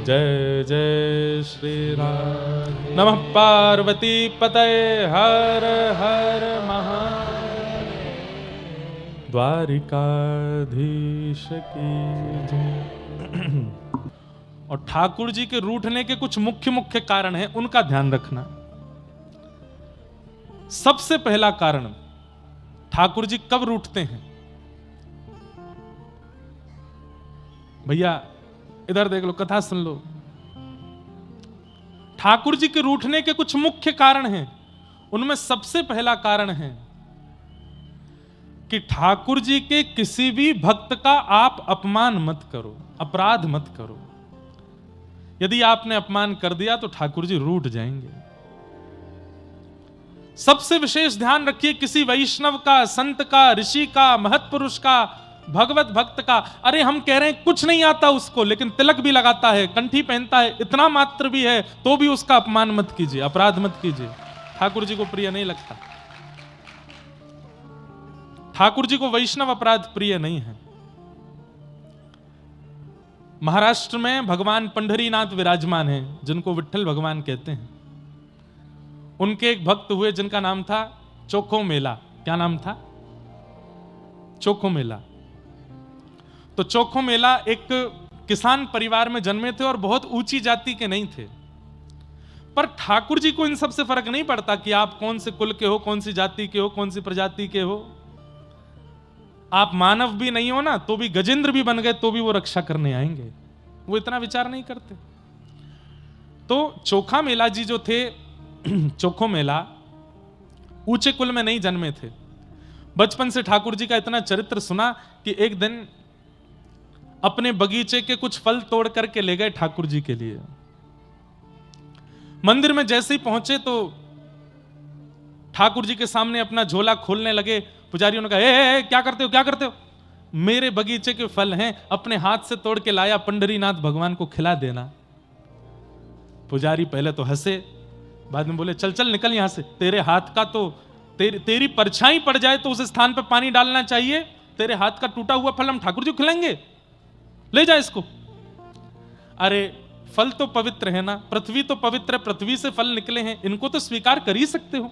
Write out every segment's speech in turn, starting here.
जय जय श्री राम। नमः पार्वती पतये हर हर महादेव। द्वारिकाधीश की जय। और ठाकुर जी के रूठने के कुछ मुख्य मुख्य कारण हैं, उनका ध्यान रखना। सबसे पहला कारण, ठाकुर जी कब रूठते हैं? भैया इधर देख लो, कथा सुन लो। ठाकुर जी के रूठने के कुछ मुख्य कारण हैं, उनमें सबसे पहला कारण है कि ठाकुर जी के किसी भी भक्त का आप अपमान मत करो, अपराध मत करो। यदि आपने अपमान कर दिया तो ठाकुर जी रूठ जाएंगे। सबसे विशेष ध्यान रखिए, किसी वैष्णव का, संत का, ऋषि का, महत्पुरुष का, भगवत भक्त का, अरे हम कह रहे हैं कुछ नहीं आता उसको, लेकिन तिलक भी लगाता है, कंठी पहनता है, इतना मात्र भी है, तो भी उसका अपमान मत कीजिए, अपराध मत कीजिए। ठाकुर जी को प्रिय नहीं लगता। ठाकुर जी को वैष्णव अपराध प्रिय नहीं है। महाराष्ट्र में भगवान पंढरीनाथ विराजमान हैं, जिनको विट्ठल भगवान कहते हैं। उनके एक भक्त हुए जिनका नाम था चोखो मेला। क्या नाम था? चोखो मेला। तो चोखो मेला एक किसान परिवार में जन्मे थे और बहुत ऊंची जाति के नहीं थे। पर ठाकुर जी को इन सब से फर्क नहीं पड़ता कि आप कौन से कुल के हो, कौन सी जाति के हो, कौन सी प्रजाति के हो। आप मानव भी नहीं हो ना, तो भी गजेंद्र भी बन गए तो भी वो रक्षा करने आएंगे। वो इतना विचार नहीं करते। तो चोखा मेला जी जो थे, चोखो मेला, ऊंचे कुल में नहीं जन्मे थे। बचपन से ठाकुर जी का इतना चरित्र सुना कि एक दिन अपने बगीचे के कुछ फल तोड़ करके ले गए ठाकुर जी के लिए। मंदिर में जैसे ही पहुंचे तो ठाकुर जी के सामने अपना झोला खोलने लगे। पुजारियों ने कहा, ए, क्या करते हो, क्या करते हो? मेरे बगीचे के फल हैं, अपने हाथ से तोड़ के लाया, पंढरीनाथ भगवान को खिला देना। पुजारी पहले तो हंसे, बाद में बोले, चल चल निकल यहां से, तेरे हाथ का तो तेरी परछाई पड़ जाए तो उस स्थान पर पानी डालना चाहिए। तेरे हाथ का टूटा हुआ फल हम ठाकुर जी को खिलाएंगे? ले जा इसको। अरे फल तो पवित्र है ना, पृथ्वी तो पवित्र है, पृथ्वी से फल निकले हैं, इनको तो स्वीकार कर ही सकते हो।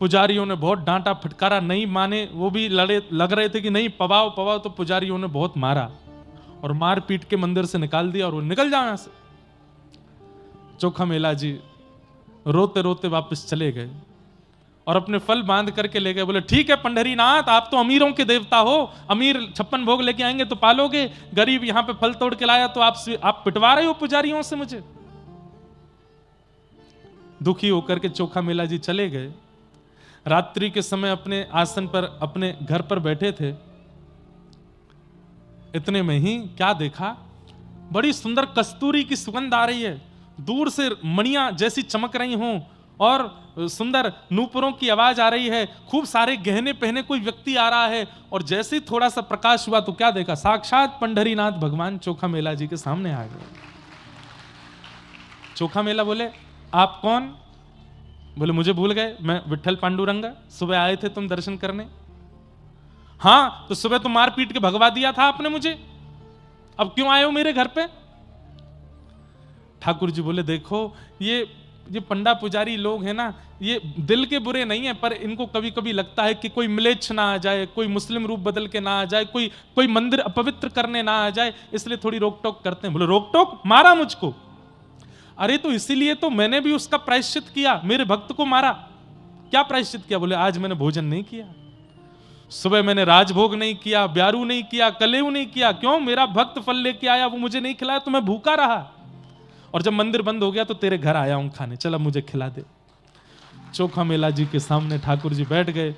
पुजारियों ने बहुत डांटा फटकारा, नहीं माने। वो भी लग रहे थे कि नहीं, पवाओ पवाओ। तो पुजारियों ने बहुत मारा और मार पीट के मंदिर से निकाल दिया और वो निकल जाओ यहां से। चोखा मेला जी रोते रोते वापस चले गए और अपने फल बांध करके ले गए। बोले, ठीक है पंढरीनाथ, आप तो अमीरों के देवता हो, अमीर 56 भोग लेके आएंगे तो पालोगे, गरीब यहां पे फल तोड़ के लाया तो आप पिटवा रहे हो पुजारियों से मुझे। दुखी होकर के चोखा मेला जी चले गए। रात्रि के समय अपने आसन पर, अपने घर पर बैठे थे। इतने में ही क्या देखा, बड़ी सुंदर कस्तूरी की सुगंध आ रही है, दूर से मणियां जैसी चमक रही हों और सुंदर नूपुरों की आवाज आ रही है। खूब सारे गहने पहने कोई व्यक्ति आ रहा है और जैसे ही थोड़ा सा प्रकाश हुआ तो क्या देखा, साक्षात पंढरीनाथ भगवान चोखा मेला जी के सामने आ गए। चोखा मेला बोले, आप कौन? बोले, मुझे भूल गए, मैं विट्ठल पांडुरंगा, सुबह आए थे तुम दर्शन करने। हाँ, तो सुबह तो मार पीट के भगवा दिया था आपने मुझे, अब क्यों आए हो मेरे घर पे? ठाकुर जी बोले, देखो ये पंडा पुजारी लोग हैं ना, ये दिल के बुरे नहीं है, पर इनको कभी कभी लगता है कि कोई म्लेच्छ ना आ जाए, कोई मुस्लिम रूप बदल के ना आ जाए, कोई मंदिर अपवित्र करने ना आ जाए, इसलिए थोड़ी रोक टोक करते हैं। बोले, रोक टोक? मारा मुझको? अरे तो इसीलिए तो मैंने भी उसका प्रायश्चित किया, मेरे भक्त को मारा। क्या प्रायश्चित किया? बोले, आज मैंने भोजन नहीं किया, सुबह मैंने राजभोग नहीं किया, ब्यारू नहीं किया, कलेऊ नहीं किया। क्यों? मेरा भक्त फल लेके आया, वो मुझे नहीं खिलाया तो मैं भूखा रहा, और जब मंदिर बंद हो गया तो तेरे घर आया हूं खाने, चल अब मुझे खिला दे। चोखा मेला जी के सामने ठाकुर जी बैठ गए,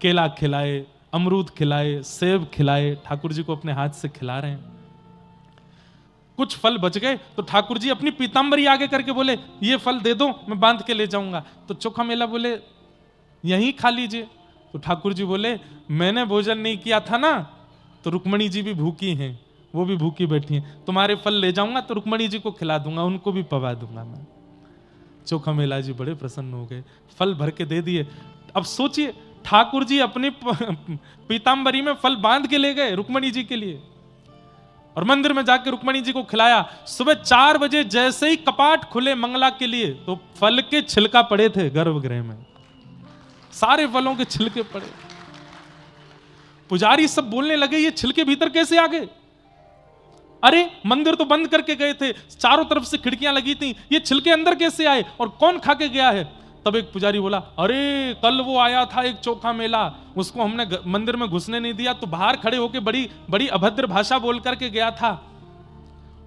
केला खिलाए, अमरूद खिलाए, सेब खिलाए, ठाकुर जी को अपने हाथ से खिला रहे हैं। कुछ फल बच गए तो ठाकुर जी अपनी पीतांबरी आगे करके बोले, ये फल दे दो, मैं बांध के ले जाऊंगा। तो चोखा मेला बोले, यहीं खा लीजिए। तो ठाकुर जी बोले, मैंने भोजन नहीं किया था ना, तो रुक्मणी जी भी भूखी हैं, वो भी भूखी बैठी हैं, तुम्हारे फल ले जाऊंगा तो रुक्मणी जी को खिला दूंगा, उनको भी पवा दूंगा मैं। चोखा मेला जी बड़े प्रसन्न हो गए, फल भर के दे दिए। अब सोचिए, ठाकुर जी अपनी पीतांबरी में फल बांध के ले गए रुक्मणी जी के लिए। और मंदिर में जाके रुक्मणी जी को खिलाया। सुबह 4 बजे जैसे ही कपाट खुले मंगला के लिए, तो फल के छिलका पड़े थे गर्भगृह में, सारे फलों के छिलके पड़े। पुजारी सब बोलने लगे ये छिलके भीतर कैसे आ गए? अरे मंदिर तो बंद करके गए थे, चारों तरफ से खिड़कियां लगी थी, ये छिलके अंदर कैसे आए और कौन खा के गया है? तब एक पुजारी बोला, अरे कल वो आया था एक चोखा मेला, उसको हमने मंदिर में घुसने नहीं दिया, तो बाहर खड़े होके बड़ी बड़ी अभद्र भाषा बोल करके गया था।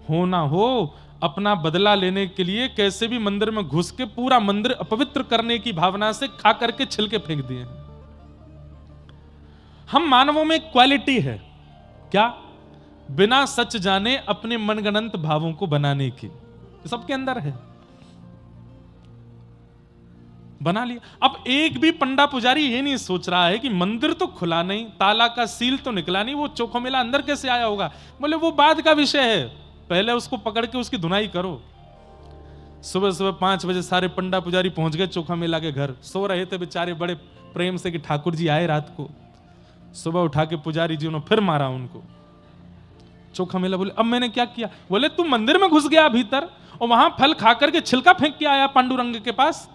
हो ना हो, अपना बदला लेने के लिए कैसे भी मंदिर में घुस के पूरा मंदिर अपवित्र करने की भावना से खा करके छिलके फेंक दिए। हम मानवों में क्वालिटी है क्या? बिना सच जाने अपने मनगणंत भावों को बनाने की, सबके अंदर है, बना लिया। अब एक भी पंडा पुजारी ये नहीं सोच रहा है कि मंदिर तो खुला नहीं, ताला का सील तो निकला नहीं, वो चोखा मेला अंदर कैसे आया होगा? बोले वो बाद का विषय है, पहले उसको पकड़ के उसकी धुनाई करो। सुबह सुबह 5 बजे सारे पंडा पुजारी पहुंच गए चोखा मेला के घर। सो रहे थे बेचारे बड़े प्रेम से कि ठाकुर जी आए रात को। सुबह उठा के पुजारी जी उन्होंने फिर मारा उनको। चोखा मेला बोले अब मैंने क्या किया? बोले तू मंदिर में घुस गया भीतर और वहां फल खा करके छिलका फेंक के आया पांडुरंग के पास।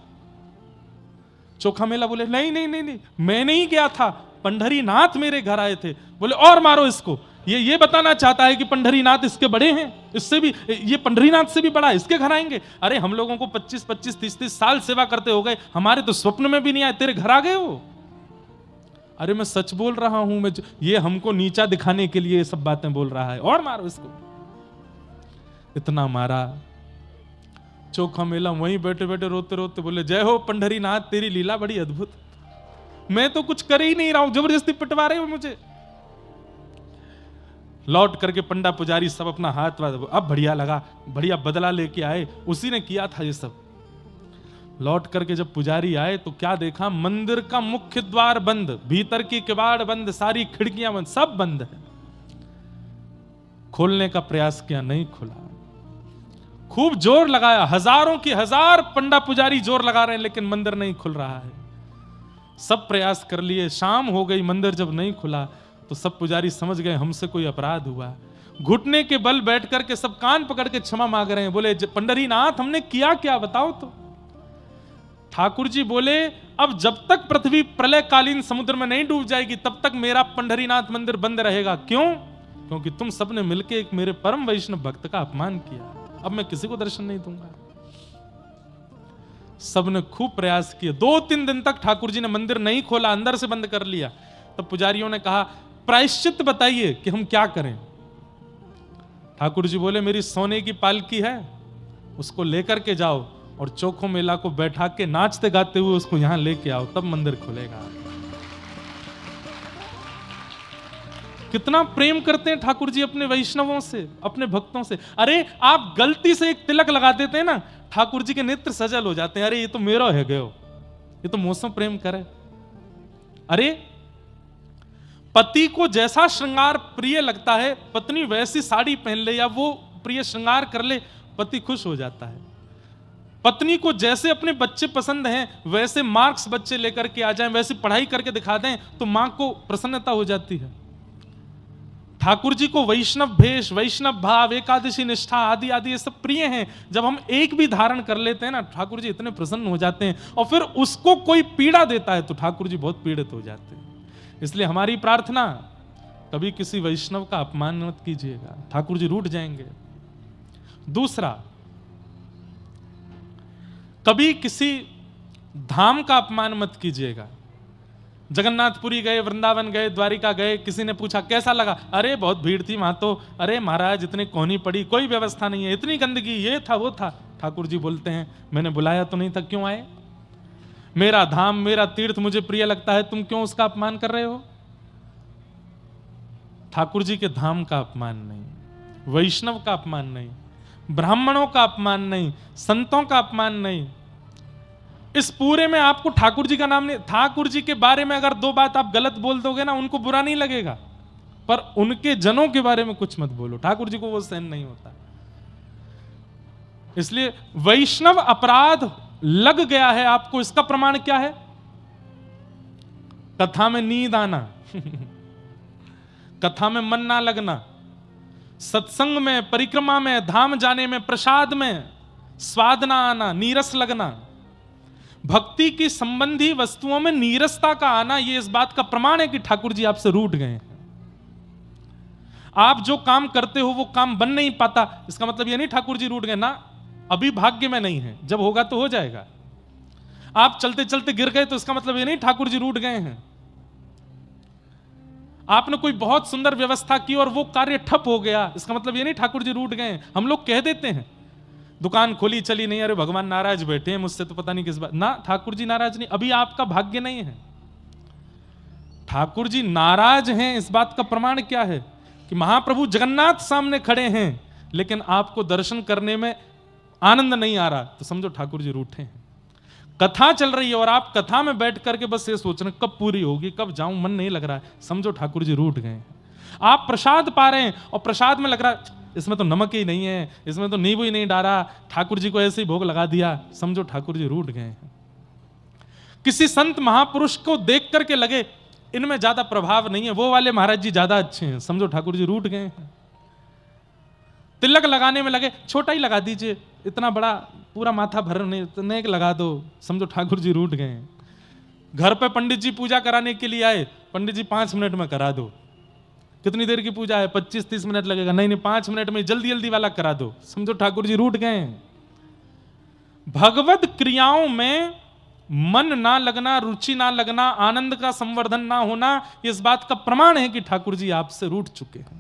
चोखा मेला बोले नहीं नहीं नहीं नहीं, मैं नहीं गया था, पंढरी नाथ मेरे घर आए थे। बोले और मारो इसको, ये बताना चाहता है कि पंढरी नाथ इसके बड़े हैं, इससे भी, ये पंढरी नाथ से भी बड़ा इसके घर आएंगे। अरे हम लोगों को 25-25 30-30 साल सेवा करते हो गए, हमारे तो स्वप्न में भी नहीं आए, तेरे घर आ गए हो। अरे मैं सच बोल रहा हूं, मैं ये हमको नीचा दिखाने के लिए सब बातें बोल रहा है, और मारो इसको। इतना मारा। चोखा मेला वहीं बैठे बैठे रोते रोते बोले जय हो पंढरी नाथ, तेरी लीला बड़ी अद्भुत, मैं तो कुछ कर ही नहीं रहा हूं, जबरदस्ती पिटवा रहे हो मुझे। लौट करके पंडा पुजारी सब अपना हाथ, अब बढ़िया लगा, बढ़िया बदला लेके आए, उसी ने किया था ये सब। लौट करके जब पुजारी आए तो क्या देखा? मंदिर का मुख्य द्वार बंद, भीतर की किवाड़ बंद, सारी खिड़कियां बंद, सब बंद है। खोलने का प्रयास किया, नहीं खुला। खूब जोर लगाया, हजारों की हजार पंडा पुजारी जोर लगा रहे हैं, लेकिन मंदिर नहीं खुल रहा है। सब प्रयास कर लिए, शाम हो गई, मंदिर जब नहीं खुला तो सब पुजारी समझ गए हमसे कोई अपराध हुआ। घुटने के बल बैठ करके सब कान पकड़ के क्षमा मांग रहे हैं। बोले पंढरी नाथ हमने किया क्या, बताओ तो। ठाकुर जी बोले अब जब तक पृथ्वी प्रलयकालीन समुद्र में नहीं डूब जाएगी तब तक मेरा पंढरीनाथ मंदिर बंद रहेगा। क्यों? क्योंकि तुम सबने मिलकर एक मेरे परम वैष्णव भक्त का अपमान किया, अब मैं किसी को दर्शन नहीं दूंगा। सबने खूब प्रयास किए, 2-3 दिन तक ठाकुर जी ने मंदिर नहीं खोला, अंदर से बंद कर लिया। तब पुजारियों ने कहा प्रायश्चित बताइए कि हम क्या करें। ठाकुर जी बोले मेरी सोने की पालकी है, उसको लेकर के जाओ और चोखो मेला को बैठा के नाचते गाते हुए उसको यहां लेके आओ, तब मंदिर खुलेगा। कितना प्रेम करते हैं ठाकुर जी अपने वैष्णवों से, अपने भक्तों से। अरे आप गलती से एक तिलक लगा देते हैं ना, ठाकुर जी के नेत्र सजल हो जाते हैं। अरे ये तो मेरा है गयो, ये तो मौसम प्रेम करे। अरे पति को जैसा श्रृंगार प्रिय लगता है, पत्नी वैसी साड़ी पहन ले या वो प्रिय श्रृंगार कर ले, पति खुश हो जाता है। पत्नी को जैसे अपने बच्चे पसंद हैं, वैसे मार्क्स बच्चे लेकर के आ जाएं, वैसे पढ़ाई करके दिखा दें, तो मां को प्रसन्नता हो जाती है। ठाकुर जी को वैष्णव भेष, वैष्णव भाव, एकादशी निष्ठा आदि आदि ये सब प्रिय हैं। जब हम एक भी धारण कर लेते हैं ना, ठाकुर जी इतने प्रसन्न हो जाते हैं। और फिर उसको कोई पीड़ा देता है तो ठाकुर जी बहुत पीड़ित हो जाते हैं। इसलिए हमारी प्रार्थना, कभी किसी वैष्णव का अपमान मत कीजिएगा, ठाकुर जी रूठ जाएंगे। दूसरा, कभी किसी धाम का अपमान मत कीजिएगा। जगन्नाथपुरी गए, वृंदावन गए, द्वारिका गए, किसी ने पूछा कैसा लगा? अरे बहुत भीड़ थी वहां तो, अरे महाराज इतनी कोहनी पड़ी, कोई व्यवस्था नहीं है, इतनी गंदगी, ये था वो था। ठाकुर जी बोलते हैं मैंने बुलाया तो नहीं था, क्यों आए? मेरा धाम, मेरा तीर्थ मुझे प्रिय लगता है, तुम क्यों उसका अपमान कर रहे हो? ठाकुर जी के धाम का अपमान नहीं, वैष्णव का अपमान नहीं, ब्राह्मणों का अपमान नहीं, संतों का अपमान नहीं। इस पूरे में आपको ठाकुर जी का नाम नहीं, ठाकुर जी के बारे में अगर 2 बात आप गलत बोल दोगे ना, उनको बुरा नहीं लगेगा, पर उनके जनों के बारे में कुछ मत बोलो, ठाकुर जी को वो सहन नहीं होता। इसलिए वैष्णव अपराध लग गया है आपको, इसका प्रमाण क्या है? कथा में नींद आना कथा में मन ना लगना, सत्संग में, परिक्रमा में, धाम जाने में, प्रसाद में स्वाद ना आना, नीरस लगना, भक्ति की संबंधी वस्तुओं में नीरसता का आना, यह इस बात का प्रमाण है कि ठाकुर जी आपसे रूठ गए हैं। आप जो काम करते हो वो काम बन नहीं पाता, इसका मतलब यह नहीं ठाकुर जी रूठ गए ना, अभी भाग्य में नहीं है, जब होगा तो हो जाएगा। आप चलते चलते गिर गए तो इसका मतलब यह नहीं ठाकुर जी रूठ गए हैं। आपने कोई बहुत सुंदर व्यवस्था की और वो कार्य ठप हो गया, इसका मतलब ये नहीं ठाकुर जी रूठ गए। हम लोग कह देते हैं दुकान खोली चली नहीं, अरे भगवान नाराज बैठे हैं मुझसे तो पता नहीं किस बात, ना ठाकुर जी नाराज नहीं, अभी आपका भाग्य नहीं है। ठाकुर जी नाराज हैं इस बात का प्रमाण क्या है कि महाप्रभु जगन्नाथ सामने खड़े हैं लेकिन आपको दर्शन करने में आनंद नहीं आ रहा, तो समझो ठाकुर जी रूठे हैं। कथा चल रही है और आप कथा में बैठ करके बस ये सोच रहे हैं कब पूरी होगी, कब जाऊं, मन नहीं लग रहा है, समझो ठाकुर जी रूठ गए। आप प्रसाद पा रहे हैं और प्रसाद में लग रहा है इसमें तो नमक ही नहीं है, इसमें तो नींबू ही नहीं डाला, ठाकुर जी को ऐसे ही भोग लगा दिया, समझो ठाकुर जी रूठ गए हैं। किसी संत महापुरुष को देख करके लगे इनमें ज्यादा प्रभाव नहीं है, वो वाले महाराज जी ज्यादा अच्छे हैं, समझो ठाकुर जी रूठ गए हैं। तिलक लगाने में लगे छोटा ही लगा दीजिए, इतना बड़ा पूरा माथा भरने नेक लगा दो, समझो ठाकुर जी रूठ गए। घर पे पंडित जी पूजा कराने के लिए आए, पंडित जी 5 मिनट में करा दो। कितनी देर की पूजा है, 25-30 मिनट लगेगा, नहीं 5 मिनट में जल्दी जल्दी वाला करा दो, समझो ठाकुर जी रूठ गए। भगवत क्रियाओं में मन ना लगना, रुचि ना लगना, आनंद का संवर्धन ना होना, इस बात का प्रमाण है कि ठाकुर जी आपसे रूठ चुके हैं।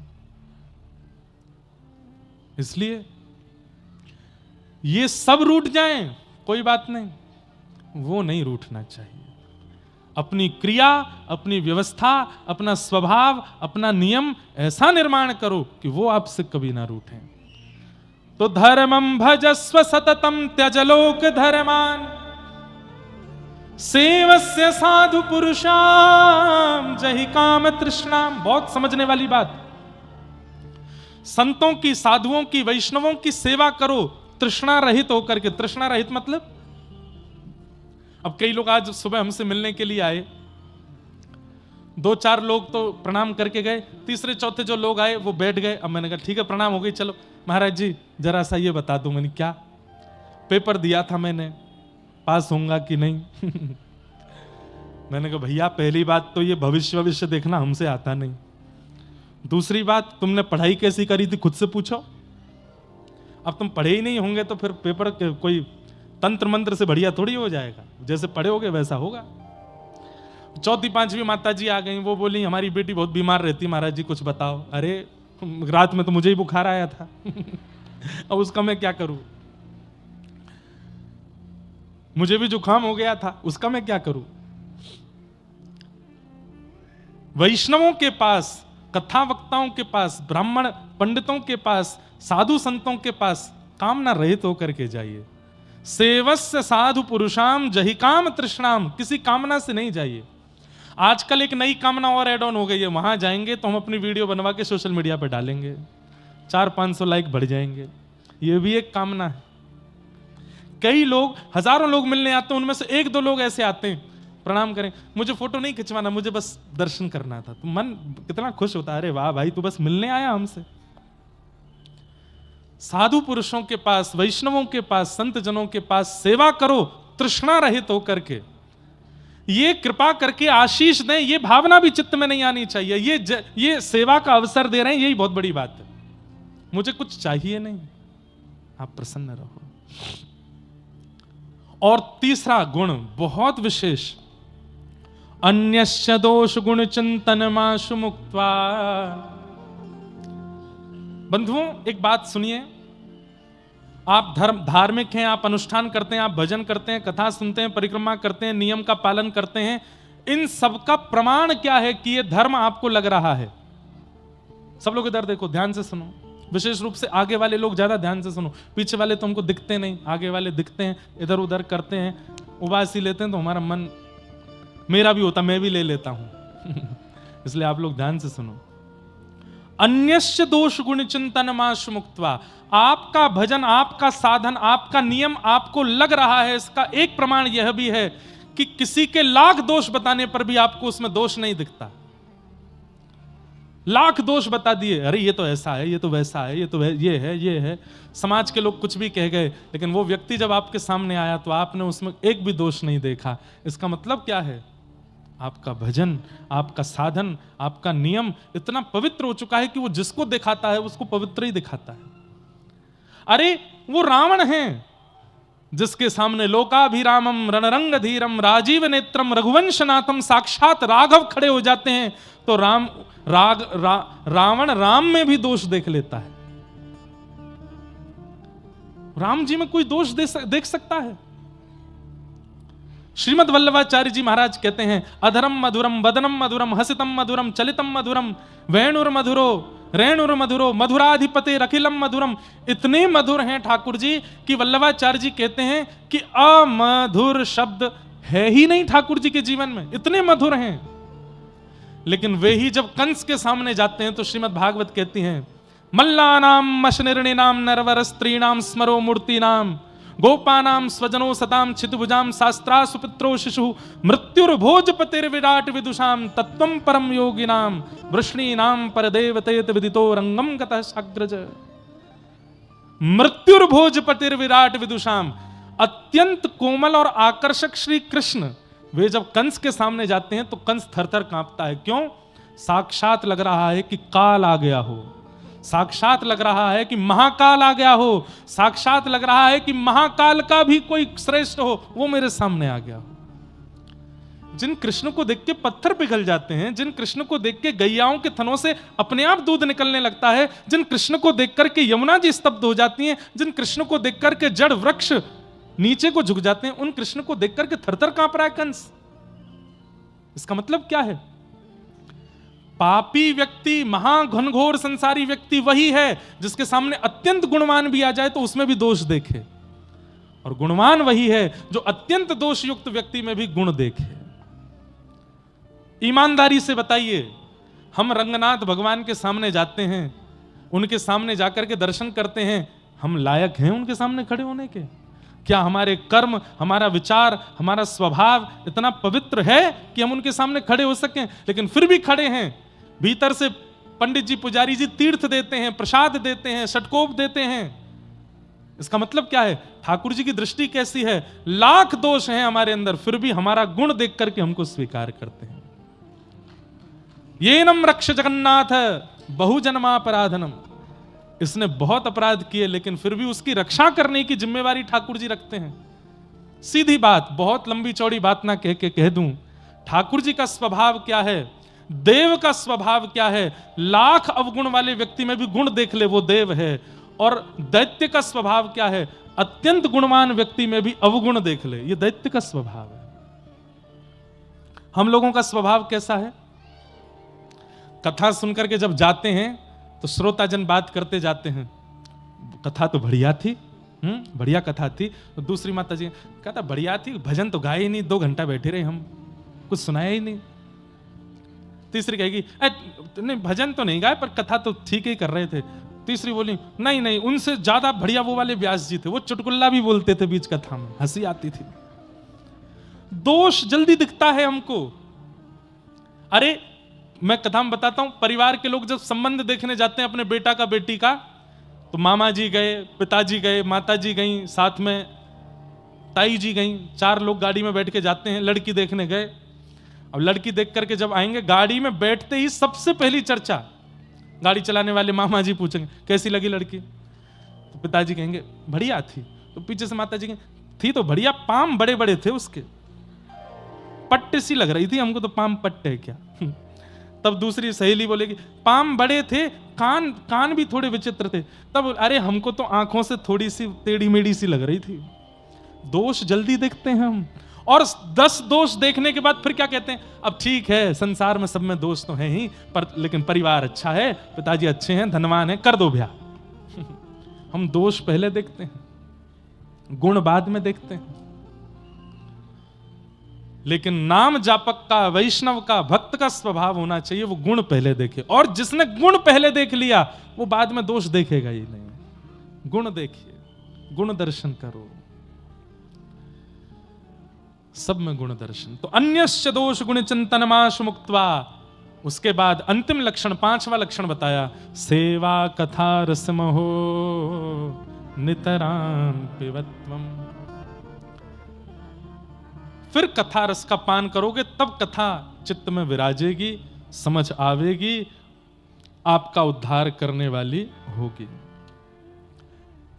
इसलिए ये सब रूठ जाएं कोई बात नहीं, वो नहीं रूठना चाहिए। अपनी क्रिया, अपनी व्यवस्था, अपना स्वभाव, अपना नियम ऐसा निर्माण करो कि वो आपसे कभी ना रूठें। तो धर्मं भजस्व सततम त्यजलोक धर्मान सेवस्य साधु पुरुषाम जहि काम तृष्णाम। बहुत समझने वाली बात, संतों की, साधुओं की, वैष्णवों की सेवा करो तृष्णा रहित होकर के। तृष्णा रहित मतलब, अब कई लोग आज सुबह हमसे मिलने के लिए आए, 2-4 लोग तो प्रणाम करके गए, तीसरे चौथे जो लोग आए वो बैठ गए। अब मैंने कहा ठीक है प्रणाम हो गई, चलो महाराज जी जरा सा ये बता दो, मैंने क्या पेपर दिया था, मैंने पास होऊंगा कि नहीं मैंने कहा भैया पहली बात तो ये भविष्य देखना हमसे आता नहीं, दूसरी बात तुमने पढ़ाई कैसी करी थी खुद से पूछो। अब तुम पढ़े ही नहीं होंगे तो फिर पेपर कोई तंत्र मंत्र से बढ़िया थोड़ी हो जाएगा, जैसे पढ़े होगे वैसा होगा। 4वीं-5वीं माता जी आ गई, वो बोली हमारी बेटी बहुत बीमार रहती महाराज जी कुछ बताओ। अरे रात में तो मुझे ही बुखार आया था अब उसका मैं क्या करूं, मुझे भी जुकाम हो गया था, उसका मैं क्या करूं। वैष्णवों के पास, कथा वक्ताओं के पास, ब्राह्मण पंडितों के पास, साधु संतों के पास कामना रहित होकर के जाइए। सेवस्य साधु पुरुषाम जहि काम तृष्णाम, किसी कामना से नहीं जाइए। आजकल एक नई कामना और ऐड ऑन हो गई है, वहां जाएंगे तो हम अपनी वीडियो बनवा के सोशल मीडिया पर डालेंगे, 400-500 लाइक बढ़ जाएंगे, ये भी एक कामना है। कई लोग, हजारों लोग मिलने आते हैं, उनमें से 1-2 लोग ऐसे आते हैं प्रणाम करें, मुझे फोटो नहीं खिंचवाना, मुझे बस दर्शन करना था। तो मन कितना खुश होता है, अरे वाह भाई तू बस मिलने आया हमसे। साधु पुरुषों के पास, वैष्णवों के पास, संत जनों के पास सेवा करो तृष्णा रहित होकर के। ये कृपा करके आशीष दें, ये भावना भी चित्त में नहीं आनी चाहिए, ये सेवा का अवसर दे रहे हैं, यही बहुत बड़ी बात है। मुझे कुछ चाहिए नहीं, आप प्रसन्न रहो। और तीसरा गुण बहुत विशेष, अन्यस्य दोष गुण चिंतन माशु मुक्त्वा। बंधुओं एक बात सुनिए, आप धार्मिक हैं, आप अनुष्ठान करते हैं, आप भजन करते हैं, कथा सुनते हैं, परिक्रमा करते हैं, नियम का पालन करते हैं, इन सब का प्रमाण क्या है कि ये धर्म आपको लग रहा है। सब लोग इधर देखो, ध्यान से सुनो, विशेष रूप से आगे वाले लोग ज्यादा ध्यान से सुनो, पीछे वाले तो हमको दिखते नहीं, आगे वाले दिखते हैं, इधर उधर करते हैं, उबासी लेते हैं, तो हमारा मन, मेरा भी होता, मैं भी ले लेता हूं इसलिए आप लोग ध्यान से सुनो। अन्यस्य दोष गुण चिंतन माशु मुक्त्वा, आपका भजन, आपका साधन, आपका नियम आपको लग रहा है, इसका एक प्रमाण यह भी है कि किसी के लाख दोष बताने पर भी आपको उसमें दोष नहीं दिखता। लाख दोष बता दिए, अरे ये तो ऐसा है, ये तो वैसा है, ये तो ये है। समाज के लोग कुछ भी कह गए, लेकिन वो व्यक्ति जब आपके सामने आया तो आपने उसमें एक भी दोष नहीं देखा। इसका मतलब क्या है? आपका भजन, आपका साधन, आपका नियम इतना पवित्र हो चुका है कि वो जिसको दिखाता है उसको पवित्र ही दिखाता है। अरे वो रावण है जिसके सामने लोकाभिरामम रणरंग धीरम राजीव नेत्रम रघुवंशनाथम साक्षात राघव खड़े हो जाते हैं, तो रावण राम में भी दोष देख लेता है। राम जी में कोई दोष देख सकता है? श्रीमद वल्लभाचार्य जी महाराज कहते हैं, अधरम मधुरम वदनम मधुरम हसितम मधुरम चलितम मधुरम वेणुर मधुरो रेणुर मधुरो मधुराधिपते रखिलम मधुरम। इतने मधुर हैं ठाकुर जी कि वल्लभाचार्य जी कहते हैं कि अमधुर शब्द है ही नहीं ठाकुर जी के जीवन में, इतने मधुर हैं। लेकिन वे ही जब कंस के सामने जाते हैं तो श्रीमद् भागवत कहती हैं, मल्लानाम मशनिर्णिनाम नरवर स्त्रीणाम स्मरो मूर्तिनाम गोपानाम स्वजनो सताम छितभुजाम शास्त्रा सुपुत्रो शिशु मृत्युर्भोजपतिर्विराट विदुषाम तत्वं परम योगिनाम वृष्णीनाम परदेवतेत विदितो रंगम गतः साग्रज। मृत्युर्भोजपतिर्विराट विदुषाम, अत्यंत कोमल और आकर्षक श्री कृष्ण वे जब कंस के सामने जाते हैं तो कंस थरथर कांपता है। क्यों? साक्षात लग रहा है कि काल आ गया हो, साक्षात लग रहा है कि महाकाल आ गया हो, साक्षात लग रहा है कि महाकाल का भी कोई श्रेष्ठ हो वो मेरे सामने आ गया हो। जिन कृष्ण को देख के पत्थर पिघल जाते हैं, जिन कृष्ण को देख के गैयाओं के थनों से अपने आप दूध निकलने लगता है, जिन कृष्ण को देख करके यमुना जी स्तब्ध हो जाती हैं, जिन कृष्ण को देख करके जड़ वृक्ष नीचे को झुक जाते हैं, उन कृष्ण को देख करके थरथर कांप रहा है कंस। इसका मतलब क्या है? पापी व्यक्ति, महाघनघोर संसारी व्यक्ति वही है जिसके सामने अत्यंत गुणवान भी आ जाए तो उसमें भी दोष देखे, और गुणवान वही है जो अत्यंत दोष युक्त व्यक्ति में भी गुण देखे। ईमानदारी से बताइए, हम रंगनाथ भगवान के सामने जाते हैं, उनके सामने जाकर के दर्शन करते हैं, हम लायक हैं उनके सामने खड़े होने के? क्या हमारे कर्म, हमारा विचार, हमारा स्वभाव इतना पवित्र है कि हम उनके सामने खड़े हो सकें? लेकिन फिर भी खड़े हैं। भीतर से पंडित जी, पुजारी जी तीर्थ देते हैं, प्रसाद देते हैं, षटकोप देते हैं। इसका मतलब क्या है? ठाकुर जी की दृष्टि कैसी है? लाख दोष हैं हमारे अंदर, फिर भी हमारा गुण देख करके हमको स्वीकार करते हैं। येनम रक्ष जगन्नाथ बहुजन्मापराधनम, इसने बहुत अपराध किए लेकिन फिर भी उसकी रक्षा करने की जिम्मेवारी ठाकुर जी रखते हैं। सीधी बात, बहुत लंबी चौड़ी बात ना कह दूं, ठाकुर जी का स्वभाव क्या है, देव का स्वभाव क्या है? लाख अवगुण वाले व्यक्ति में भी गुण देख ले वो देव है। और दैत्य का स्वभाव क्या है? अत्यंत गुणवान व्यक्ति में भी अवगुण देख ले, ये दैत्य का स्वभाव है। हम लोगों का स्वभाव कैसा है? कथा सुनकर के जब जाते हैं तो श्रोताजन बात करते जाते हैं, कथा तो बढ़िया थी, बढ़िया कथा थी। तो दूसरी माता जी कहता बढ़िया थी, भजन तो गाए ही नहीं, 2 घंटा बैठे रहे हम, कुछ सुनाया ही नहीं। तीसरी कहेगी नहीं भजन तो नहीं गाए पर कथा तो ठीक ही कर रहे थे। तीसरी बोली नहीं नहीं, उनसे ज्यादा बढ़िया वो वाले व्यास जी थे, वो चुटकुल्ला भी बोलते थे बीच कथा में, हंसी आती थी। दोष जल्दी दिखता है हमको। अरे मैं कथा में बताता हूं, परिवार के लोग जब संबंध देखने जाते हैं अपने बेटा का बेटी का, तो मामा जी गए, पिताजी गए, माता जी गई, साथ में ताई जी गई, 4 लोग गाड़ी में बैठ के जाते हैं, लड़की देखने गए। अब लड़की देख करके जब आएंगे, गाड़ी में बैठते ही सबसे पहली चर्चा गाड़ी चलाने वाले मामा जी पूछेंगे कैसी लगी लड़की? तो पिताजी कहेंगे बढ़िया थी। तो पीछे से माता जी कहेंगे थी तो बढ़िया, पाम बड़े बड़े थे उसके, पट्टे सी लग रही थी हमको तो, पाम पट्टे क्या। तब दूसरी सहेली बोलेगी पाम बड़े थे, कान भी थोड़े विचित्र थे। तब अरे हमको तो आंखों से थोड़ी सी टेढ़ी मेढ़ी सी लग रही थी। दोष जल्दी देखते हैं हम, और 10 दोष देखने के बाद फिर क्या कहते हैं? अब ठीक है, संसार में सब में दोष तो हैं ही, पर लेकिन परिवार अच्छा है, पिताजी अच्छे हैं, धनवान है, कर दो ब्याह। हम दोष पहले देखते हैं, गुण बाद में देखते हैं। लेकिन नाम जापक का, वैष्णव का, भक्त का स्वभाव होना चाहिए वो गुण पहले देखे, और जिसने गुण पहले देख लिया वो बाद में दोष देखेगा ही नहीं। गुण देखिए, गुण दर्शन करो, सब में गुण दर्शन। तो अन्यश्च दोष गुण चिंतनमाश मुक्त्वा, उसके बाद अंतिम लक्षण, 5वां लक्षण बताया, सेवा कथा रसमहो नितराम पिबत्वम। फिर कथा रस का पान करोगे तब कथा चित्त में विराजेगी, समझ आवेगी, आपका उद्धार करने वाली होगी।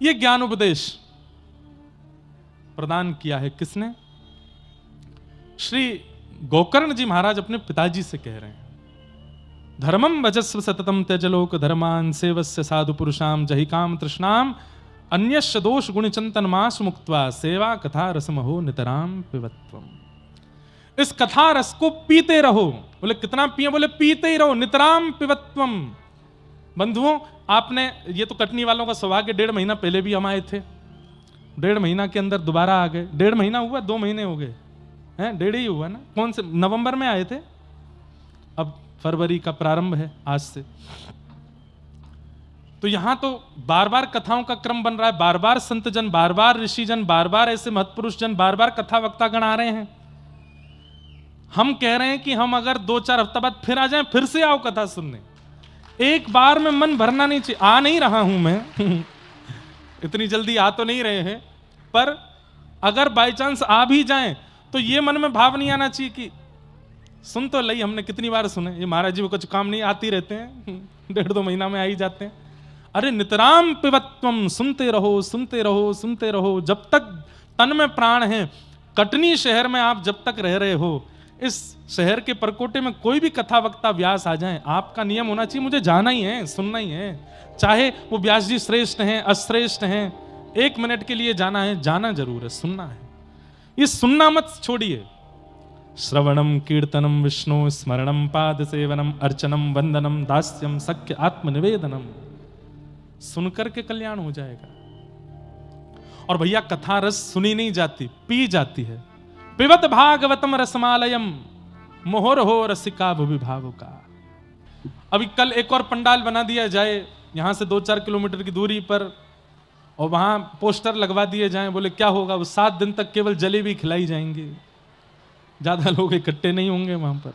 ये ज्ञान उपदेश प्रदान किया है किसने? श्री गोकर्ण जी महाराज अपने पिताजी से कह रहे हैं, धर्मम भजस्व सततम त्यजलोक धर्मान सेवस्य साधु पुरुषाम जहि काम तृष्णाम अन्यश्च दोष गुण चिंतन मास मुक्त्वा सेवा कथा रसमहो नितराम पिबत्वम। इस कथा रस को पीते रहो। बोले कितना पिए? बोले पीते ही रहो, नितराम पिबत्वम। बंधुओं, आपने, ये तो कटनी वालों का सौभाग्य, 1.5 महीना पहले भी हम आए थे, 1.5 महीना के अंदर दोबारा आ गए। 1.5 महीना हुआ, 2 महीने हो गए हैं, 1.5 ही हुआ ना। कौन से नवंबर में आए थे, अब फरवरी का प्रारंभ है आज से। तो यहां तो बार बार कथाओं का क्रम बन रहा है, बार बार संत जन, बार बार ऋषि जन, बार बार ऐसे महत्पुरुष जन, बार बार कथा वक्ता गण आ रहे हैं। हम कह रहे हैं कि हम अगर 2-4 हफ्ता बाद फिर आ जाएं, फिर से आओ कथा सुनने। एक बार में मन भरना नहीं चाहिए। आ नहीं रहा हूं मैं इतनी जल्दी आ तो नहीं रहे हैं, पर अगर बाई चांस आ भी जाएं तो ये मन में भाव नहीं आना चाहिए कि सुन तो लई, हमने कितनी बार सुने, ये महाराज जी को कुछ काम नहीं, आती रहते हैं 1.5-2 महीना में आ ही जाते हैं। अरे नितराम पिबत्वम, सुनते रहो, सुनते रहो, सुनते रहो, जब तक तन में प्राण है। कटनी शहर में आप जब तक रह रहे हो, इस शहर के परकोटे में कोई भी कथा वक्ता व्यास आ जाए, आपका नियम होना चाहिए, मुझे जाना ही है, सुनना ही है। चाहे वो व्यास जी श्रेष्ठ हैं, अश्रेष्ठ हैं, 1 मिनट के लिए जाना है, जाना जरूर है, सुनना है। ये सुनना मत छोड़िए। श्रवणम कीर्तनम विष्णु स्मरणम पाद सेवनम अर्चनम वंदनम दास्यम सख्य आत्मनिवेदनम। सुनकर के कल्याण हो जाएगा। और भैया कथा रस सुनी नहीं जाती, पी जाती है। पिबत भागवतम रसमालयम मोहर हो रसिका भुवि भावुका। अभी कल एक और पंडाल बना दिया जाए यहां से 2-4 किलोमीटर की दूरी पर, और वहां पोस्टर लगवा दिए जाएं, बोले क्या होगा, वो 7 दिन तक केवल जलेबी खिलाई जाएंगी, ज्यादा लोग इकट्ठे नहीं होंगे वहां पर।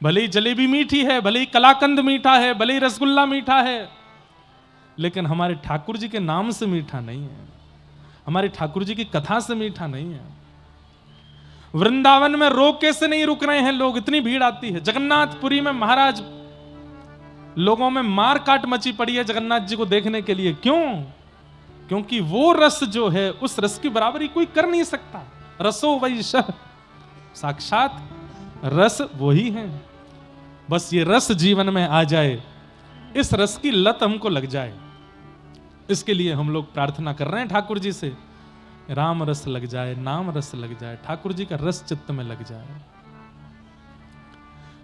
भले ही जलेबी मीठी है, भले ही कलाकंद मीठा है, भले ही रसगुल्ला मीठा है, लेकिन हमारे ठाकुर जी के नाम से मीठा नहीं है, हमारे ठाकुर जी की कथा से मीठा नहीं है। वृंदावन में रोके से नहीं रुक रहे हैं लोग, इतनी भीड़ आती है। जगन्नाथपुरी में महाराज, लोगों में मार काट मची पड़ी है जगन्नाथ जी को देखने के लिए। क्यों? क्योंकि वो रस जो है, उस रस की बराबरी कोई कर नहीं सकता। रसो वही शह, साक्षात रस वही है। बस ये रस जीवन में आ जाए, इस रस की लत हमको लग जाए, इसके लिए हम लोग प्रार्थना कर रहे हैं ठाकुर जी से, राम रस लग जाए, नाम रस लग जाए, ठाकुर जी का रस चित्त में लग जाए।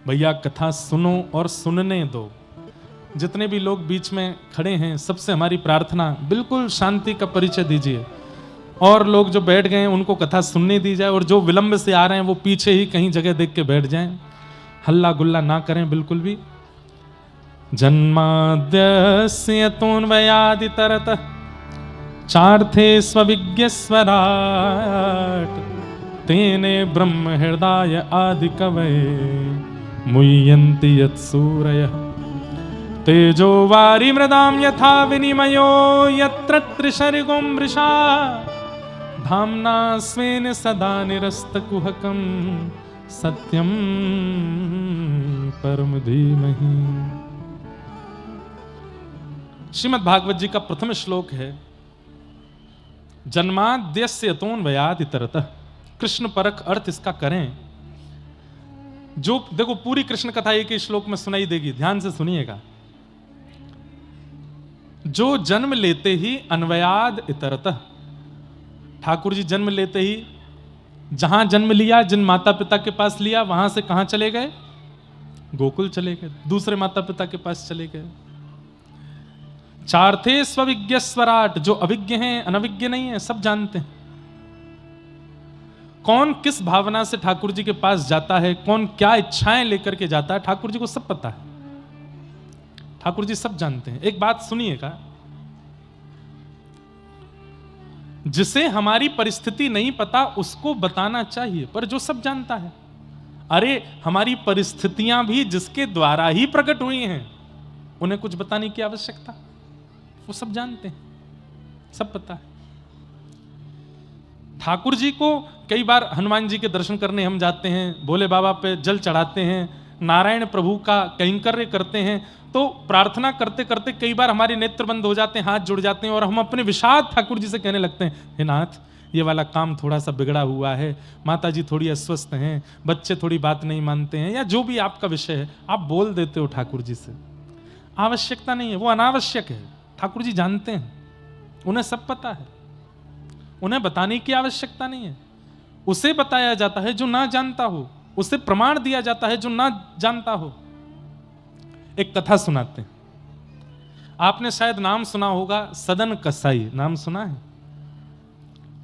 भैया कथा सुनो और सुनने दो। जितने भी लोग बीच में खड़े हैं, सबसे हमारी प्रार्थना, बिल्कुल शांति का परिचय दीजिए, और लोग जो बैठ गए हैं उनको कथा सुनने दी जाए, और जो विलंब से आ रहे हैं वो पीछे ही कहीं जगह देख के बैठ जाएं, हल्ला गुल्ला ना करें बिल्कुल भी। जन्माद्यस्य तोन्वयादितरतः चार्थे स्वविज्ञ स्वराट तेने ब्रह्म हृदय आदि कवये मुह्यन्ति यत्सूरयः तेजो वारि मृदाम यथा विनिमयो यत्र त्रिशर्गो मृषा धाम्ना स्वेन सदा निरस्तकुहकं सत्यं परम धीमहि। श्रीमद् भागवत जी का प्रथम श्लोक है, जन्माद्यस्य तोन्वयादितरतः। कृष्ण परख अर्थ इसका करें। जो देखो पूरी कृष्ण कथा एक ही श्लोक में सुनाई देगी, ध्यान से सुनिएगा। जो जन्म लेते ही अन्वयाद इतरतः, ठाकुर जी जन्म लेते ही जहां जन्म लिया, जिन माता पिता के पास लिया, वहां से कहां चले गए? गोकुल चले गए, दूसरे माता पिता के पास चले गए। चार्थे स्वविज्ञ स्वराट, जो अभिज्ञ हैं, अनभिज्ञ नहीं है, सब जानते हैं। कौन किस भावना से ठाकुर जी के पास जाता है, कौन क्या इच्छाएं लेकर के जाता है, ठाकुर जी को सब पता है। ठाकुर जी सब जानते हैं। एक बात सुनिएगा, जिसे हमारी परिस्थिति नहीं पता उसको बताना चाहिए, पर जो सब जानता है, अरे हमारी परिस्थितियां भी जिसके द्वारा ही प्रकट हुई हैं, उन्हें कुछ बताने की आवश्यकता, वो सब जानते हैं, सब पता है। ठाकुर जी को कई बार हनुमान जी के दर्शन करने हम जाते हैं, भोले बाबा पे जल चढ़ाते हैं, नारायण प्रभु का कैंकर्य करते हैं, तो प्रार्थना करते करते कई बार हमारे नेत्र बंद हो जाते हैं, हाथ जुड़ जाते हैं और हम अपने विषाद ठाकुर जी से कहने लगते हैं, हे नाथ ये वाला काम थोड़ा सा बिगड़ा हुआ है, माता जी थोड़ी अस्वस्थ हैं, बच्चे थोड़ी बात नहीं मानते हैं, या जो भी आपका विषय है आप बोल देते हो ठाकुर जी से। आवश्यकता नहीं है, वो अनावश्यक है। ठाकुर जी जानते हैं, उन्हें सब पता है, उन्हें बताने की आवश्यकता नहीं है। उसे बताया जाता है जो ना जानता हो, उसे प्रमाण दिया जाता है जो ना जानता हो। एक कथा सुनाते हैं, आपने शायद नाम सुना होगा, सदन कसाई, नाम सुना है?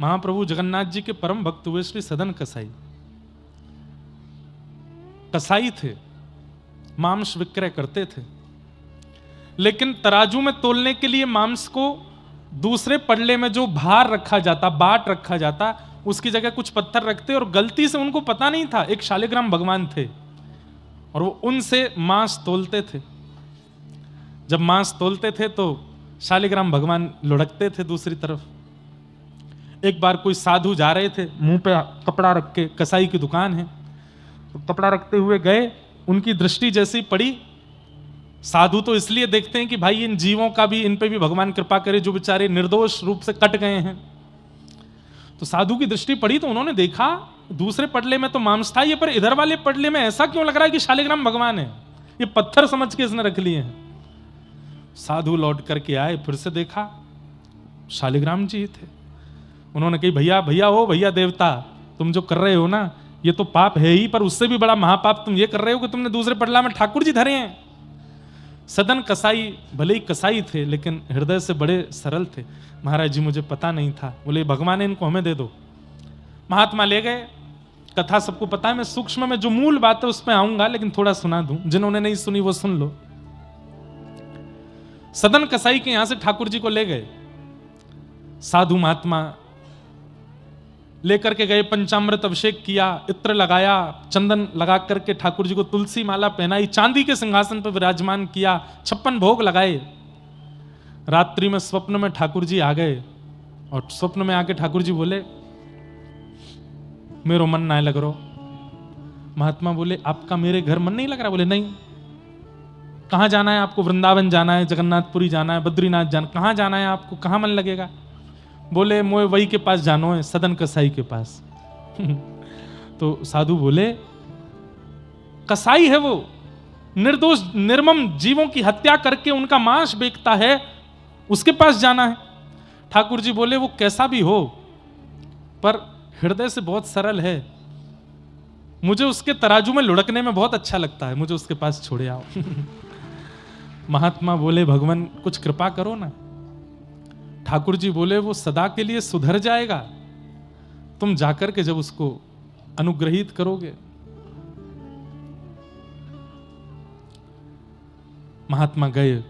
महाप्रभु जगन्नाथ जी के परम भक्त हुए श्री सदन कसाई। कसाई थे, मांस विक्रय करते थे, लेकिन तराजू में तोलने के लिए मांस को दूसरे पडले में जो भार रखा जाता, बाट रखा जाता, उसकी जगह कुछ पत्थर रखते, और गलती से उनको पता नहीं था एक शालिग्राम भगवान थे और वो उनसे मांस तोलते थे। जब मांस तोलते थे तो शालिग्राम भगवान लुढ़कते थे दूसरी तरफ। एक बार कोई साधु जा रहे थे, मुंह पे कपड़ा रख के, कसाई की दुकान है, तो कपड़ा रखते हुए गए, उनकी दृष्टि जैसी पड़ी, साधु तो इसलिए देखते हैं कि भाई इन जीवों का भी, इन पे भी भगवान कृपा करे जो बेचारे निर्दोष रूप से कट गए हैं। तो साधु की दृष्टि पड़ी तो उन्होंने देखा दूसरे पडले में तो मांस था, ये पर इधर वाले पडले में ऐसा क्यों लग रहा है कि शालिग्राम भगवान है, ये पत्थर समझ के इसने रख लिए हैं। साधु लौट करके आए, फिर से देखा शालिग्राम जी थे। उन्होंने कही, भैया भैया ओ भैया देवता, तुम जो कर रहे हो ना ये तो पाप है ही, पर उससे भी बड़ा महापाप तुम ये कर रहे हो कि तुमने दूसरे पडला में ठाकुर जी धरे हैं। सदन कसाई भले ही कसाई थे लेकिन हृदय से बड़े सरल थे। महाराज जी मुझे पता नहीं था। बोले भगवान है, इनको हमें दे दो। महात्मा ले गए। कथा सबको पता है, मैं सूक्ष्म में जो मूल बात है उस पर आऊंगा, लेकिन थोड़ा सुना दूं, जिन्होंने नहीं सुनी वो सुन लो। सदन कसाई के यहां से ठाकुर जी को ले गए। साधु महात्मा लेकर के गए, पंचामृत अभिषेक किया, इत्र लगाया, चंदन लगा करके ठाकुर जी को तुलसी माला पहनाई, चांदी के सिंहासन पर विराजमान किया, 56 भोग लगाए। रात्रि में स्वप्न में ठाकुर जी आ गए और स्वप्न में आके ठाकुर जी बोले, मेरो मन ना लग रहा। महात्मा बोले, आपका मेरे घर मन नहीं लग रहा? बोले नहीं। कहां जाना है आपको? वृंदावन जाना है, जगन्नाथपुरी जाना है, बद्रीनाथ जाना, कहां जाना है आपको? कहां मन लगेगा? बोले मोए वही के पास जानो है, सदन कसाई के पास। तो साधु बोले, कसाई है वो, निर्दोष निर्मम जीवों की हत्या करके उनका मांस बेचता है, उसके पास जाना है। ठाकुर जी बोले, वो कैसा भी हो पर हृदय से बहुत सरल है, मुझे उसके तराजू में लुढ़कने में बहुत अच्छा लगता है, मुझे उसके पास छोड़े आओ। महात्मा बोले, भगवान कुछ कृपा करो ना। ठाकुर जी बोले, वो सदा के लिए सुधर जाएगा, तुम जाकर के जब उसको अनुग्रहित करोगे। महात्मा गए,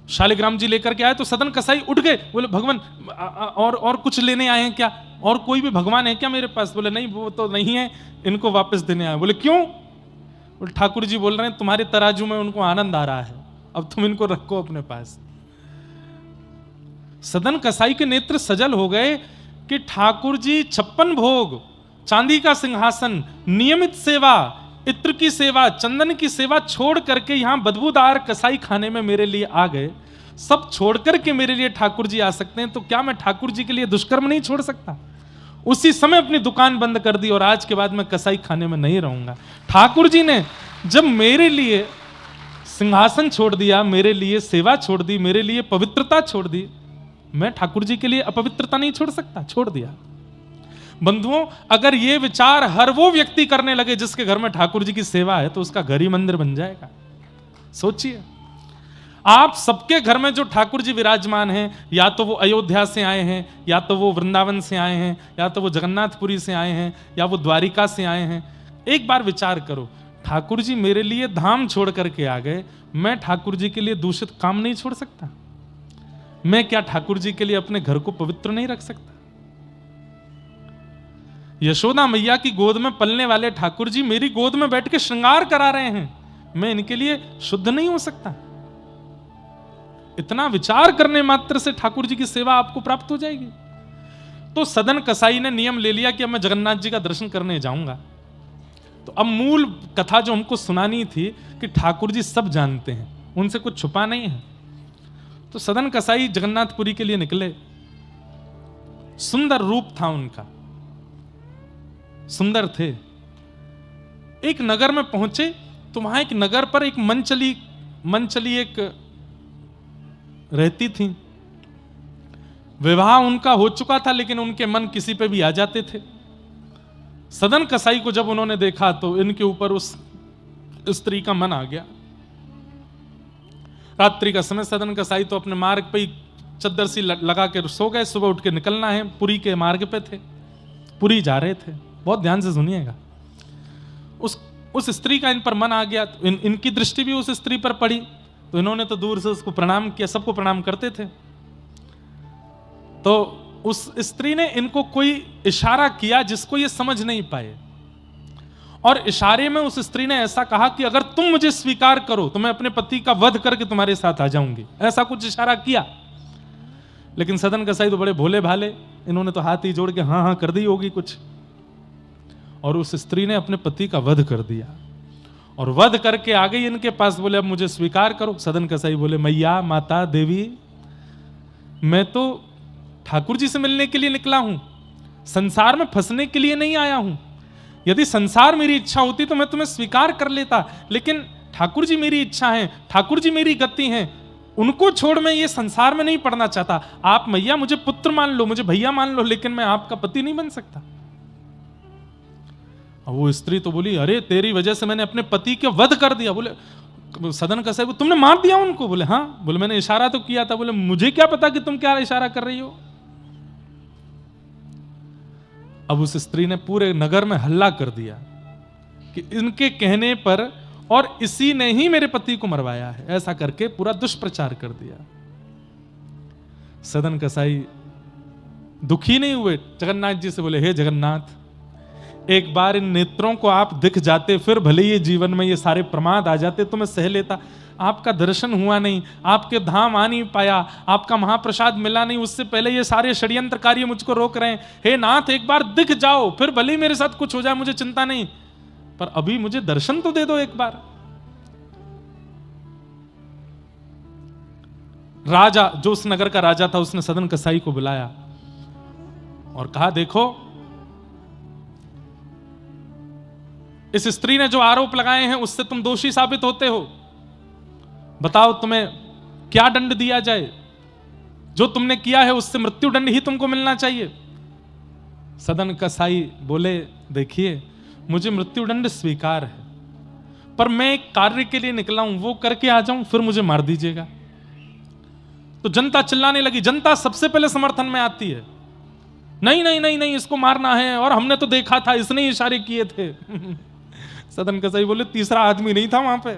शालिग्राम जी लेकर के आए तो सदन कसाई उठ गए। बोले, भगवान और कुछ लेने आए हैं क्या? और कोई भी भगवान है क्या मेरे पास? बोले नहीं, वो तो नहीं है, इनको वापस देने आए। बोले क्यों? बोले ठाकुर जी बोल रहे हैं तुम्हारे तराजू में उनको आनंद आ रहा है, अब तुम इनको रखो अपने पास। सदन कसाई के नेत्र सजल हो गए कि ठाकुर जी 56 भोग, चांदी का सिंहासन, नियमित सेवा, इत्र की सेवा, चंदन की सेवा छोड़ करके यहां बदबूदार कसाई खाने में मेरे लिए आ गए। सब छोड़ करके मेरे लिए ठाकुर जी आ सकते हैं, तो क्या मैं ठाकुर जी के लिए दुष्कर्म नहीं छोड़ सकता? उसी समय अपनी दुकान बंद कर दी और आज के बाद मैं कसाई खाने में नहीं रहूंगा। ठाकुर जी ने जब मेरे लिए सिंहासन छोड़ दिया, मेरे लिए सेवा छोड़ दी, मेरे लिए पवित्रता छोड़ दी, मैं ठाकुर जी के लिए अपवित्रता नहीं छोड़ सकता, छोड़ दिया। बंधुओं, अगर ये विचार हर वो व्यक्ति करने लगे जिसके घर में ठाकुर जी की सेवा है, तो उसका घर ही मंदिर बन जाएगा। सोचिए, आप सबके घर में जो ठाकुर जी विराजमान हैं, या तो वो अयोध्या से आए हैं, या तो वो वृंदावन से आए हैं, या तो वो जगन्नाथपुरी से आए हैं, या वो द्वारिका से आए हैं। एक बार विचार करो, ठाकुर जी मेरे लिए धाम छोड़ करके आ गए, मैं ठाकुर जी के लिए दूषित काम नहीं छोड़ सकता? मैं क्या ठाकुर जी के लिए अपने घर को पवित्र नहीं रख सकता? यशोदा मैया की गोद में पलने वाले ठाकुर जी मेरी गोद में बैठ के श्रृंगार करा रहे हैं, मैं इनके लिए शुद्ध नहीं हो सकता? इतना विचार करने मात्र से ठाकुर जी की सेवा आपको प्राप्त हो जाएगी। तो सदन कसाई ने नियम ले लिया कि अब मैं जगन्नाथ जी का दर्शन करने जाऊंगा। तो अब मूल कथा जो हमको सुनानी थी कि ठाकुर जी सब जानते हैं, उनसे कुछ छुपा नहीं है। तो सदन कसाई जगन्नाथपुरी के लिए निकले। सुंदर रूप था उनका, सुंदर थे। एक नगर में पहुंचे तो वहां एक नगर पर एक मनचली एक रहती थी। विवाह उनका हो चुका था, लेकिन उनके मन किसी पे भी आ जाते थे। सदन कसाई को जब उन्होंने देखा तो इनके ऊपर उस स्त्री का मन आ गया। रात्रि का समय, सदन कसाई तो अपने मार्ग पे ही चद्दर सी लगा के सो गए। सुबह उठ के निकलना है, पुरी के मार्ग पे थे, पुरी जा रहे थे। बहुत ध्यान से सुनिएगा। उस स्त्री का इन पर मन आ गया, तो इनकी दृष्टि भी उस स्त्री पर पड़ी। तो इन्होंने तो दूर से उसको प्रणाम किया, सबको प्रणाम करते थे। तो उस स्त्री ने इनको कोई इशारा किया जिसको ये समझ नहीं पाए, और इशारे में उस स्त्री ने ऐसा कहा कि अगर तुम मुझे स्वीकार करो तो मैं अपने पति का वध करके तुम्हारे साथ आ जाऊंगी। ऐसा कुछ इशारा किया। लेकिन सदन कसाई तो बड़े भोले भाले, इन्होंने तो हाथ ही जोड़ के हाँ हाँ कर दी होगी कुछ, और उस स्त्री ने अपने पति का वध कर दिया। और वध करके आ गई इनके पास, बोले अब मुझे स्वीकार करो। सदन कसाई बोले मैया, माता, देवी, मैं तो ठाकुर जी से मिलने के लिए निकला हूं, संसार में फंसने के लिए नहीं आया हूं। यदि संसार मेरी इच्छा होती तो मैं तुम्हें स्वीकार कर लेता, लेकिन ठाकुर जी मेरी इच्छा है, ठाकुर जी मेरी गति है, उनको छोड़ मैं ये संसार में नहीं पड़ना चाहता। आप मैया मुझे पुत्र मान लो, मुझे भैया मान लो, लेकिन मैं आपका पति नहीं बन सकता। अब वो स्त्री तो बोली, अरे तेरी वजह से मैंने अपने पति के वध कर दिया। बोले सदन कसाई, तुमने मार दिया उनको? बोले हाँ। बोले मैंने इशारा तो किया था। बोले मुझे क्या पता कि तुम क्या इशारा कर रही हो। अब उस स्त्री ने पूरे नगर में हल्ला कर दिया कि इनके कहने पर और इसी ने ही मेरे पति को मरवाया है, ऐसा करके पूरा दुष्प्रचार कर दिया। सदन कसाई दुखी नहीं हुए, जगन्नाथ जी से बोले हे जगन्नाथ, एक बार इन नेत्रों को आप दिख जाते, फिर भले ये जीवन में ये सारे प्रमाद आ जाते तो मैं सह लेता। आपका दर्शन हुआ नहीं, आपके धाम आ नहीं पाया, आपका महाप्रसाद मिला नहीं, उससे पहले ये सारे षड्यंत्रकारी मुझको रोक रहे हैं। हे नाथ, एक बार दिख जाओ, फिर भले ही मेरे साथ कुछ हो जाए, मुझे चिंता नहीं, पर अभी मुझे दर्शन तो दे दो एक बार। राजा, जो उस नगर का राजा था, उसने सदन कसाई को बुलाया और कहा देखो, इस स्त्री ने जो आरोप लगाए हैं उससे तुम दोषी साबित होते हो। बताओ तुम्हें क्या दंड दिया जाए? जो तुमने किया है उससे मृत्यु दंड ही तुमको मिलना चाहिए। सदन कसाई बोले देखिए, मुझे मृत्यु दंड स्वीकार है, पर मैं एक कार्य के लिए निकला हूं, वो करके आ जाऊं, फिर मुझे मार दीजिएगा। तो जनता चिल्लाने लगी। जनता सबसे पहले समर्थन में आती है, नहीं नहीं नहीं नहीं, इसको मारना है, और हमने तो देखा था, इसने इशारे किए थे। सदन कसाई बोले तीसरा आदमी नहीं था वहां पे,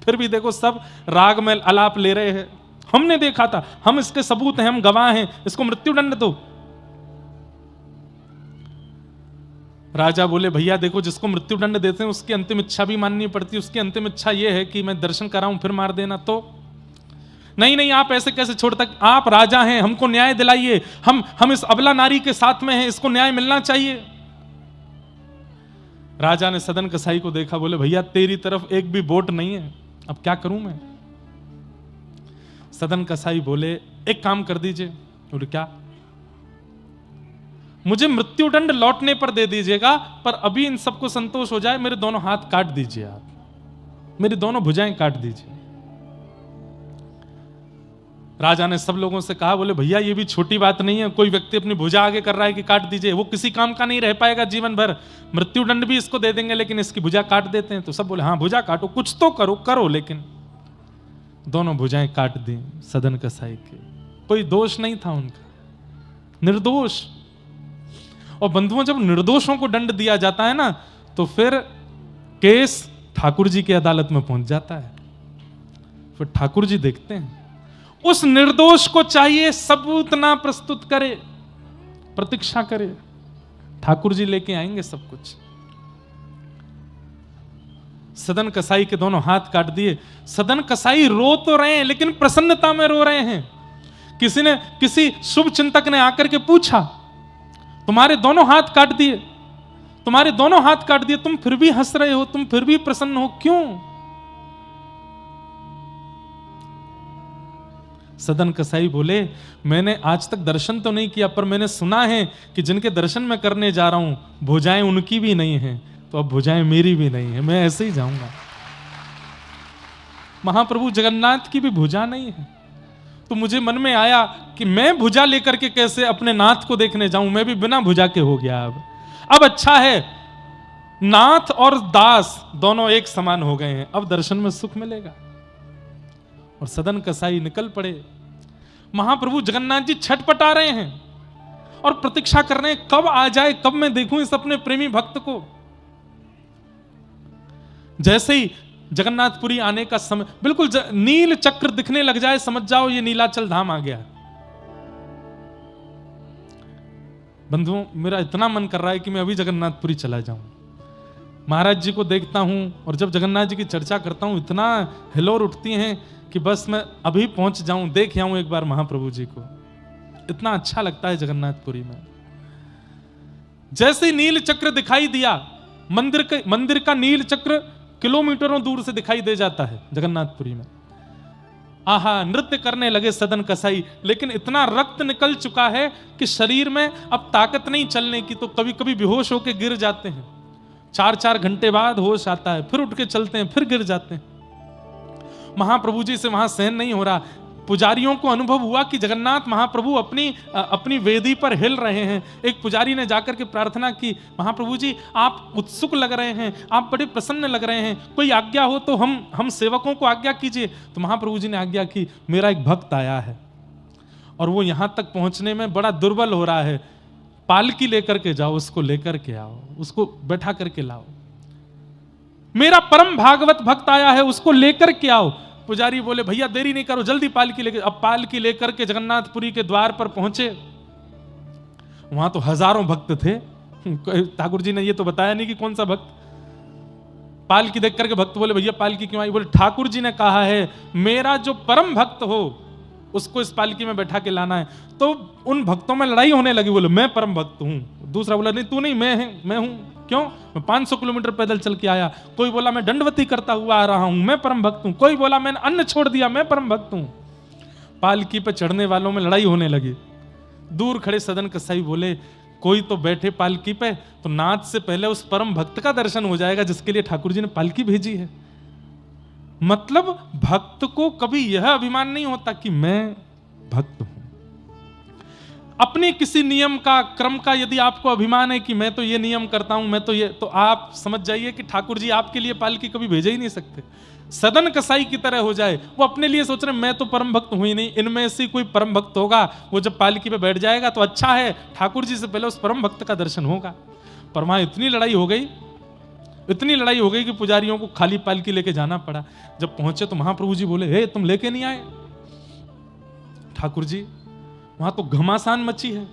फिर भी देखो सब राग में आलाप ले रहे हैं, हमने देखा था, हम इसके सबूत हैं, हम गवाह हैं, इसको मृत्यु दंड दो। राजा बोले भैया देखो, जिसको मृत्यु दंड देते हैं उसकी अंतिम इच्छा भी माननी पड़ती है। उसकी अंतिम इच्छा यह है कि मैं दर्शन कराऊं फिर मार देना, तो नहीं नहीं, आप ऐसे कैसे छोड़ तक, आप राजा हैं, हमको न्याय दिलाइए, हम इस अबला नारी के साथ में हैं, इसको न्याय मिलना चाहिए। राजा ने सदन कसाई को देखा, बोले भैया तेरी तरफ एक भी वोट नहीं है, अब क्या करूं मैं? सदन कसाई बोले एक काम कर दीजिए। बोले क्या? मुझे मृत्यु दंड लौटने पर दे दीजिएगा, पर अभी इन सबको संतोष हो जाए, मेरे दोनों हाथ काट दीजिए, आप मेरी दोनों भुजाएं काट दीजिए। राजा ने सब लोगों से कहा, बोले भैया ये भी छोटी बात नहीं है, कोई व्यक्ति अपनी भुजा आगे कर रहा है कि काट दीजिए, वो किसी काम का नहीं रह पाएगा जीवन भर, मृत्यु दंड भी इसको दे देंगे, लेकिन इसकी भुजा काट देते हैं। तो सब बोले हाँ भुजा काटो, कुछ तो करो, लेकिन दोनों भुजाएं काट दी सदन कसाई के। कोई दोष नहीं था उनका, निर्दोष। और बंधुओं, जब निर्दोषों को दंड दिया जाता है ना, तो फिर केस ठाकुर जी की अदालत में पहुंच जाता है। फिर ठाकुर जी देखते हैं, उस निर्दोष को चाहिए सबूत ना प्रस्तुत करे, प्रतीक्षा करे, ठाकुर जी लेके आएंगे सब कुछ। सदन कसाई के दोनों हाथ काट दिए। सदन कसाई रो तो रहे हैं लेकिन प्रसन्नता में रो रहे हैं। किसी शुभ चिंतक ने आकर के पूछा, तुम्हारे दोनों हाथ काट दिए, तुम्हारे दोनों हाथ काट दिए, तुम फिर भी हंस रहे हो, तुम फिर भी प्रसन्न हो, क्यों? सदन कसाई बोले, मैंने आज तक दर्शन तो नहीं किया, पर मैंने सुना है कि जिनके दर्शन मैं करने जा रहा हूं भुजाएं उनकी भी नहीं है, तो अब भुजाएं मेरी भी नहीं है, मैं ऐसे ही जाऊंगा। महाप्रभु जगन्नाथ की भी भुजा नहीं है। तो मुझे मन में आया कि मैं भुजा लेकर के कैसे अपने नाथ को देखने जाऊं, मैं भी बिना भुजा के हो गया। अब अच्छा है, नाथ और दास दोनों एक समान हो गए हैं, अब दर्शन में सुख मिलेगा। और सदन कसाई निकल पड़े। महाप्रभु जगन्नाथ जी छटपटा रहे हैं और प्रतीक्षा कर रहे हैं, कब आ जाए, कब मैं देखूं इस अपने प्रेमी भक्त को। जैसे ही जगन्नाथपुरी आने का समय, बिल्कुल नील चक्र दिखने लग जाए, समझ जाओ ये नीलाचल धाम आ गया। बंधुओं, मेरा इतना मन कर रहा है कि मैं अभी जगन्नाथपुरी चला जाऊं, महाराज जी को देखता हूं, और जब जगन्नाथ जी की चर्चा करता हूं इतना हिलोर उठती हैं कि बस मैं अभी पहुंच जाऊं, देख आऊं एक बार महाप्रभु जी को। इतना अच्छा लगता है जगन्नाथपुरी में। जैसे ही नील चक्र दिखाई दिया, मंदिर का नील चक्र किलोमीटरों दूर से दिखाई दे जाता है जगन्नाथपुरी में। आहा, नृत्य करने लगे सदन कसाई, लेकिन इतना रक्त निकल चुका है कि शरीर में अब ताकत नहीं चलने की, तो कभी कभी बेहोश होकर गिर जाते हैं। 4-4 घंटे बाद होश आता है, फिर उठ के चलते हैं, फिर गिर जाते हैं। महाप्रभु जी से वहां सहन नहीं हो रहा। पुजारियों को अनुभव हुआ कि जगन्नाथ महाप्रभु अपनी वेदी पर हिल रहे हैं। एक पुजारी ने जाकर के प्रार्थना की, महाप्रभु जी आप उत्सुक लग रहे हैं, आप बड़े प्रसन्न लग रहे हैं, कोई आज्ञा हो तो हम सेवकों को आज्ञा कीजिए। तो महाप्रभु जी ने आज्ञा की, मेरा एक भक्त आया है और वो यहां तक पहुंचने में बड़ा दुर्बल हो रहा है, पालकी लेकर के जाओ, उसको लेकर के आओ, उसको बैठा करके लाओ। मेरा परम भागवत भक्त आया है, उसको लेकर के आओ। पुजारी बोले, भैया देरी नहीं करो, जल्दी पालकी लेकर। अब पालकी लेकर के जगन्नाथपुरी के द्वार पर पहुंचे। वहां तो हजारों भक्त थे। ठाकुर जी ने ये तो बताया नहीं कि कौन सा भक्त। पालकी देख करके भक्त बोले, भैया पालकी क्यों आई? बोले, ठाकुर जी ने कहा है मेरा जो परम भक्त हो उसको इस पालकी में बैठा के लाना है। तो उन भक्तों में लड़ाई होने लगी। बोले, मैं परम भक्त हूं। दूसरा बोला, नहीं तू नहीं, मैं हूं। क्यों? मैं 500 किलोमीटर पैदल चल के आया। कोई बोला, मैं दंडवती करता हुआ आ रहा हूं, मैं परम भक्त हूं। कोई बोला, मैंने अन्न छोड़ दिया, मैं परम भक्त हूं। पालकी पे चढ़ने वालों में लड़ाई होने लगी। दूर खड़े सदन कसाई बोले, कोई तो बैठे पालकी पे, तो नाथ से पहले उस परम भक्त का दर्शन हो जाएगा जिसके लिए ठाकुर जी ने पालकी भेजी है। मतलब भक्त को कभी यह अभिमान नहीं होता कि मैं भक्त हूं। अपने किसी नियम का, क्रम का यदि आपको अभिमान है कि मैं तो ये नियम करता हूं, मैं तो ये, तो आप समझ जाइए कि ठाकुर जी आपके लिए पालकी कभी भेज ही नहीं सकते। सदन कसाई की तरह हो जाए, वो अपने लिए सोच रहे मैं तो परम भक्त हूं ही नहीं, इनमें से कोई परम भक्त होगा, वो जब पालकी पे बैठ जाएगा तो अच्छा है, ठाकुर जी से पहले उस परम भक्त का दर्शन होगा। पर वहां इतनी लड़ाई हो गई कि पुजारियों को खाली पालकी लेके जाना पड़ा। जब पहुंचे तो महाप्रभु जी बोले, हे तुम लेके नहीं आए? ठाकुर जी, वहां तो घमासान मची है,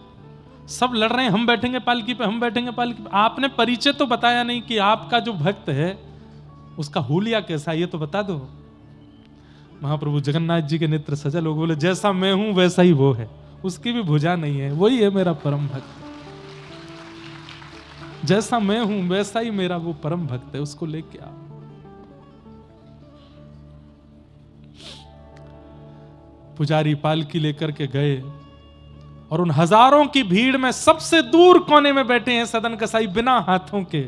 सब लड़ रहे हैं, हम बैठेंगे पालकी पे, हम बैठेंगे पालकी पे। आपने परिचय तो बताया नहीं कि आपका जो भक्त है उसका हुलिया कैसा है, ये तो बता दो। महाप्रभु जगन्नाथ जी के नेत्र सजल हो, बोले, जैसा मैं हूं वैसा ही वो है, उसकी भी भुजा नहीं है, वही है मेरा परम भक्त। जैसा मैं हूं वैसा ही मेरा वो परम भक्त है, उसको लेके आओ। पुजारी पालकी लेकर के गए और उन हजारों की भीड़ में सबसे दूर कोने में बैठे हैं सदन कसाई बिना हाथों के।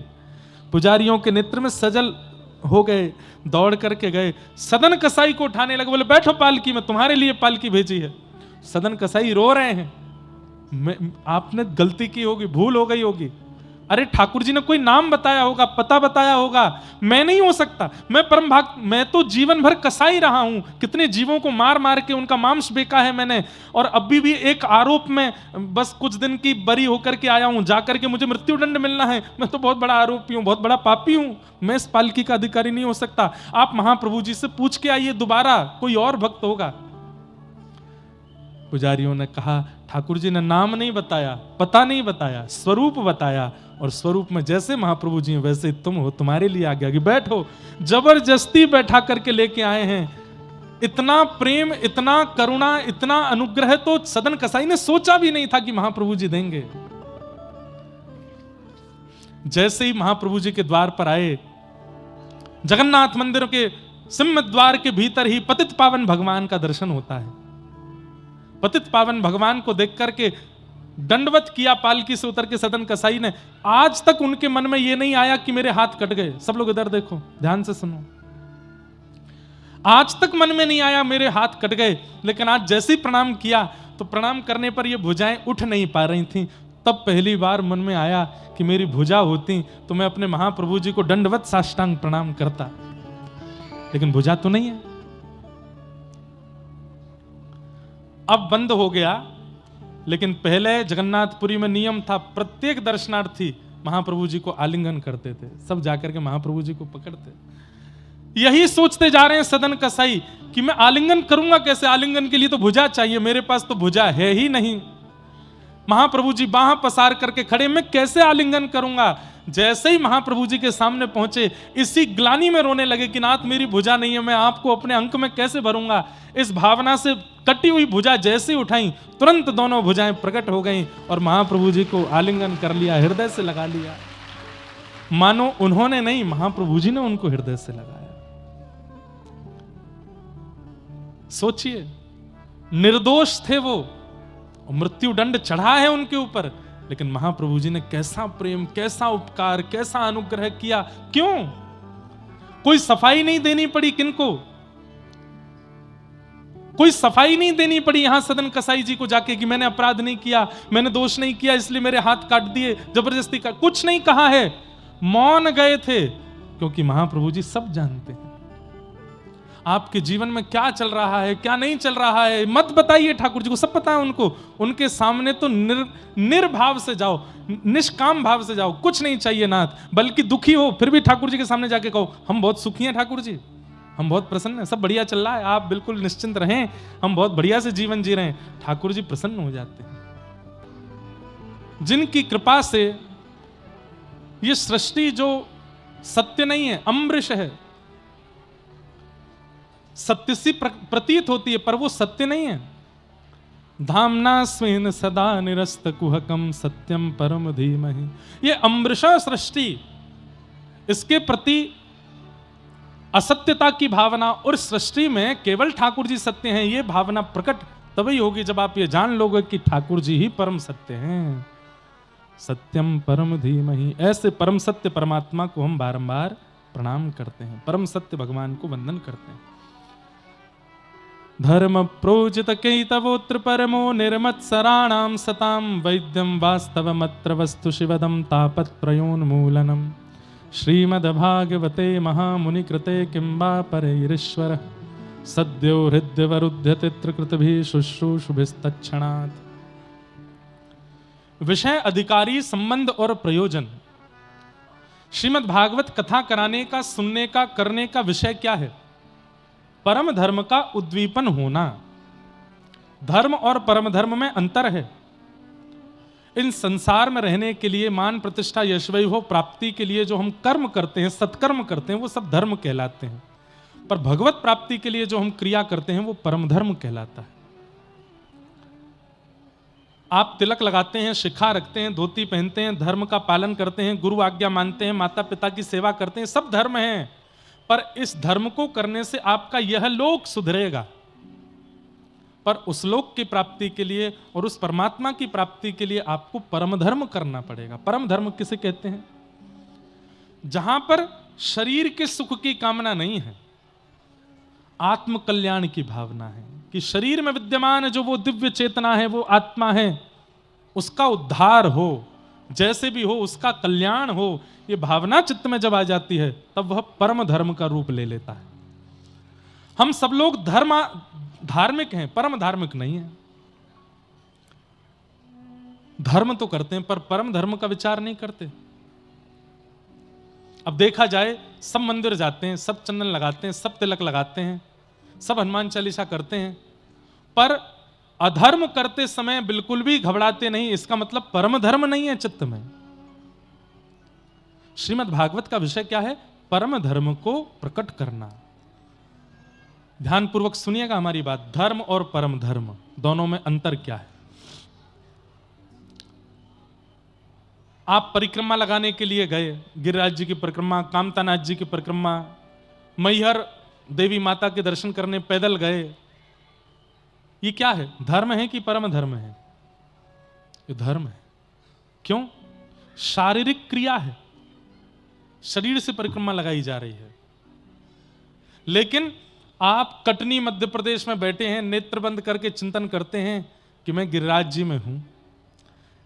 पुजारियों के नेत्र में सजल हो गए, दौड़ करके गए, सदन कसाई को उठाने लगे। बोले, बैठो पालकी में, तुम्हारे लिए पालकी भेजी है। सदन कसाई रो रहे हैं, आपने गलती की होगी, भूल हो गई होगी। अरे ठाकुर जी ने कोई नाम बताया होगा, पता बताया होगा, मैं नहीं हो सकता, मैं परम भक्त, मैं तो जीवन भर कसाई रहा हूं, कितने जीवों को मार मार के उनका मांस बेका है मैंने, और अभी भी एक आरोप में बस कुछ दिन की बरी होकर के आया हूं, जाकर के मुझे मृत्युदंड मिलना है, मैं तो बहुत बड़ा आरोपी हूं, बहुत बड़ा पापी हूं, मैं इस पालकी का अधिकारी नहीं हो सकता। आप महाप्रभु जी से पूछ के आइए दोबारा, कोई और भक्त होगा। पुजारियों ने कहा, ठाकुर जी ने नाम नहीं बताया, पता नहीं बताया, स्वरूप बताया, और स्वरूप में जैसे महाप्रभु जी वैसे तुम हो, तुम्हारे लिए आ गया कि बैठो। जबरदस्ती बैठा करके लेके आए हैं। इतना प्रेम, इतना करुणा, इतना अनुग्रह तो सदन कसाई ने सोचा भी नहीं था कि महाप्रभु जी देंगे। जैसे ही महाप्रभु जी के द्वार पर आए, जगन्नाथ मंदिर के सिंह द्वार के भीतर ही पतित पावन भगवान का दर्शन होता है। पतित पावन भगवान को देख करके दंडवत किया पालकी से उतर के सदन कसाई ने। आज तक उनके मन में यह नहीं आया कि मेरे हाथ कट गए। सब लोग इधर देखो, ध्यान से सुनो। आज तक मन में नहीं आया मेरे हाथ कट गए, लेकिन आज जैसे ही प्रणाम किया तो प्रणाम करने पर ये भुजाएं उठ नहीं पा रही थीं। तब पहली बार मन में आया कि मेरी भुजा होती तो मैं अपने महाप्रभु जी को दंडवत साष्टांग प्रणाम करता, लेकिन भुजा तो नहीं है। अब बंद हो गया, लेकिन पहले जगन्नाथपुरी में नियम था, प्रत्येक दर्शनार्थी महाप्रभु जी को आलिंगन करते थे। सब जाकर के महाप्रभु जी को पकड़ते। यही सोचते जा रहे हैं सदन कसाई कि मैं आलिंगन करूंगा कैसे, आलिंगन के लिए तो भुजा चाहिए, मेरे पास तो भुजा है ही नहीं। महाप्रभु जी बाहां पसार करके खड़े, मैं कैसे आलिंगन करूंगा। जैसे ही महाप्रभु जी के सामने पहुंचे, इसी ग्लानि में रोने लगे कि नाथ मेरी भुजा नहीं है, मैं आपको अपने अंक में कैसे भरूंगा। इस भावना से कटी हुई भुजा जैसे उठाई, तुरंत दोनों भुजाएं प्रकट हो गईं और महाप्रभु जी को आलिंगन कर लिया, हृदय से लगा लिया। मानो उन्होंने नहीं, महाप्रभु जी ने उनको हृदय से लगाया। सोचिए, निर्दोष थे वो, मृत्यु दंड चढ़ा है उनके ऊपर, लेकिन महाप्रभु जी ने कैसा प्रेम, कैसा उपकार, कैसा अनुग्रह किया। क्यों? कोई सफाई नहीं देनी पड़ी किनको, कोई सफाई नहीं देनी पड़ी यहां सदन कसाई जी को जाके कि मैंने अपराध नहीं किया, मैंने दोष नहीं किया, इसलिए मेरे हाथ काट दिए, जबरदस्ती का कुछ नहीं कहा है। मौन गए थे, क्योंकि महाप्रभु जी सब जानते हैं आपके जीवन में क्या चल रहा है, क्या नहीं चल रहा है। मत बताइए, ठाकुर जी को सब पता है उनको। उनके सामने तो निर्भाव से जाओ, निष्काम भाव से जाओ, कुछ नहीं चाहिए नाथ। बल्कि दुखी हो फिर भी ठाकुर जी के सामने जाके कहो, हम बहुत सुखी हैं ठाकुर जी, हम बहुत प्रसन्न हैं, सब बढ़िया चल रहा है, आप बिल्कुल निश्चिंत रहें, हम बहुत बढ़िया से जीवन जी रहे हैं। ठाकुर जी प्रसन्न हो जाते हैं। जिनकी कृपा से ये सृष्टि जो सत्य नहीं है, अमृष है, सत्य सी प्रतीत होती है, पर वो सत्य नहीं है। धामना स्वेन सदा निरस्त कुहकम सत्यम परम धीमहि। ये अमृषा सृष्टि, इसके प्रति असत्यता की भावना और सृष्टि में केवल ठाकुर जी सत्य हैं, ये भावना प्रकट तभी होगी जब आप ये जान लोगे कि ठाकुर जी ही परम सत्य हैं। सत्यम परम धीमहि। ऐसे परम सत्य परमात्मा को हम बारंबार प्रणाम करते हैं, परम सत्य भगवान को वंदन करते हैं। धर्म प्रोजित कैतवोत्र परमो निर्मत्सराणाम सताम वैद्यम वास्तवमत्र वस्तु शिवदम तापत्रयोन्मूलनम। श्रीमद्भागवते महामुनि कृते किंबा परैरीश्वर सद्यो हृद्यवरुध्यते त्रिकृतभिः शुश्रूषुभिस्तत्क्षणात्। विषय, अधिकारी, संबंध और प्रयोजन। श्रीमद् भागवत कथा कराने का, सुनने का, करने का विषय क्या है? परम धर्म का उद्दीपन होना। धर्म और परम धर्म में अंतर है। इन संसार में रहने के लिए, मान प्रतिष्ठा यश वैभव प्राप्ति के लिए जो हम कर्म करते हैं, सत्कर्म करते हैं, वो सब धर्म कहलाते हैं। पर भगवत प्राप्ति के लिए जो हम क्रिया करते हैं वो परम धर्म कहलाता है। आप तिलक लगाते हैं, शिखा रखते हैं, धोती पहनते हैं, धर्म का पालन करते हैं, गुरु आज्ञा मानते हैं, माता पिता की सेवा करते हैं, सब धर्म हैं। पर इस धर्म को करने से आपका यह लोक सुधरेगा, पर उस लोक की प्राप्ति के लिए और उस परमात्मा की प्राप्ति के लिए आपको परम धर्म करना पड़ेगा। परम धर्म किसे कहते हैं? जहां पर शरीर के सुख की कामना नहीं है, आत्म कल्याण की भावना है कि शरीर में विद्यमान जो वो दिव्य चेतना है, वो आत्मा है, उसका उद्धार हो, जैसे भी हो उसका कल्याण हो। ये भावना चित्त में जब आ जाती है तब वह परम धर्म का रूप ले लेता है। हम सब लोग धार्मिक हैं, परम धार्मिक नहीं है। धर्म तो करते हैं पर परम धर्म का विचार नहीं करते। अब देखा जाए, सब मंदिर जाते हैं, सब चंदन लगाते हैं, सब तिलक लगाते हैं, सब हनुमान चालीसा करते हैं, पर अधर्म करते समय बिल्कुल भी घबराते नहीं, इसका मतलब परम धर्म नहीं है चित्त में। श्रीमद् भागवत का विषय क्या है? परम धर्म को प्रकट करना। ध्यानपूर्वक सुनिएगा हमारी बात। धर्म और परम धर्म दोनों में अंतर क्या है? आप परिक्रमा लगाने के लिए गए, गिरिराज जी की परिक्रमा, कामतानाथ जी की परिक्रमा, मैहर देवी माता के दर्शन करने पैदल गए, ये क्या है? धर्म है कि परम धर्म है? ये धर्म है। क्यों? शारीरिक क्रिया है, शरीर से परिक्रमा लगाई जा रही है। लेकिन आप कटनी मध्य प्रदेश में बैठे हैं, नेत्र बंद करके चिंतन करते हैं कि मैं गिरिराज जी में हूं,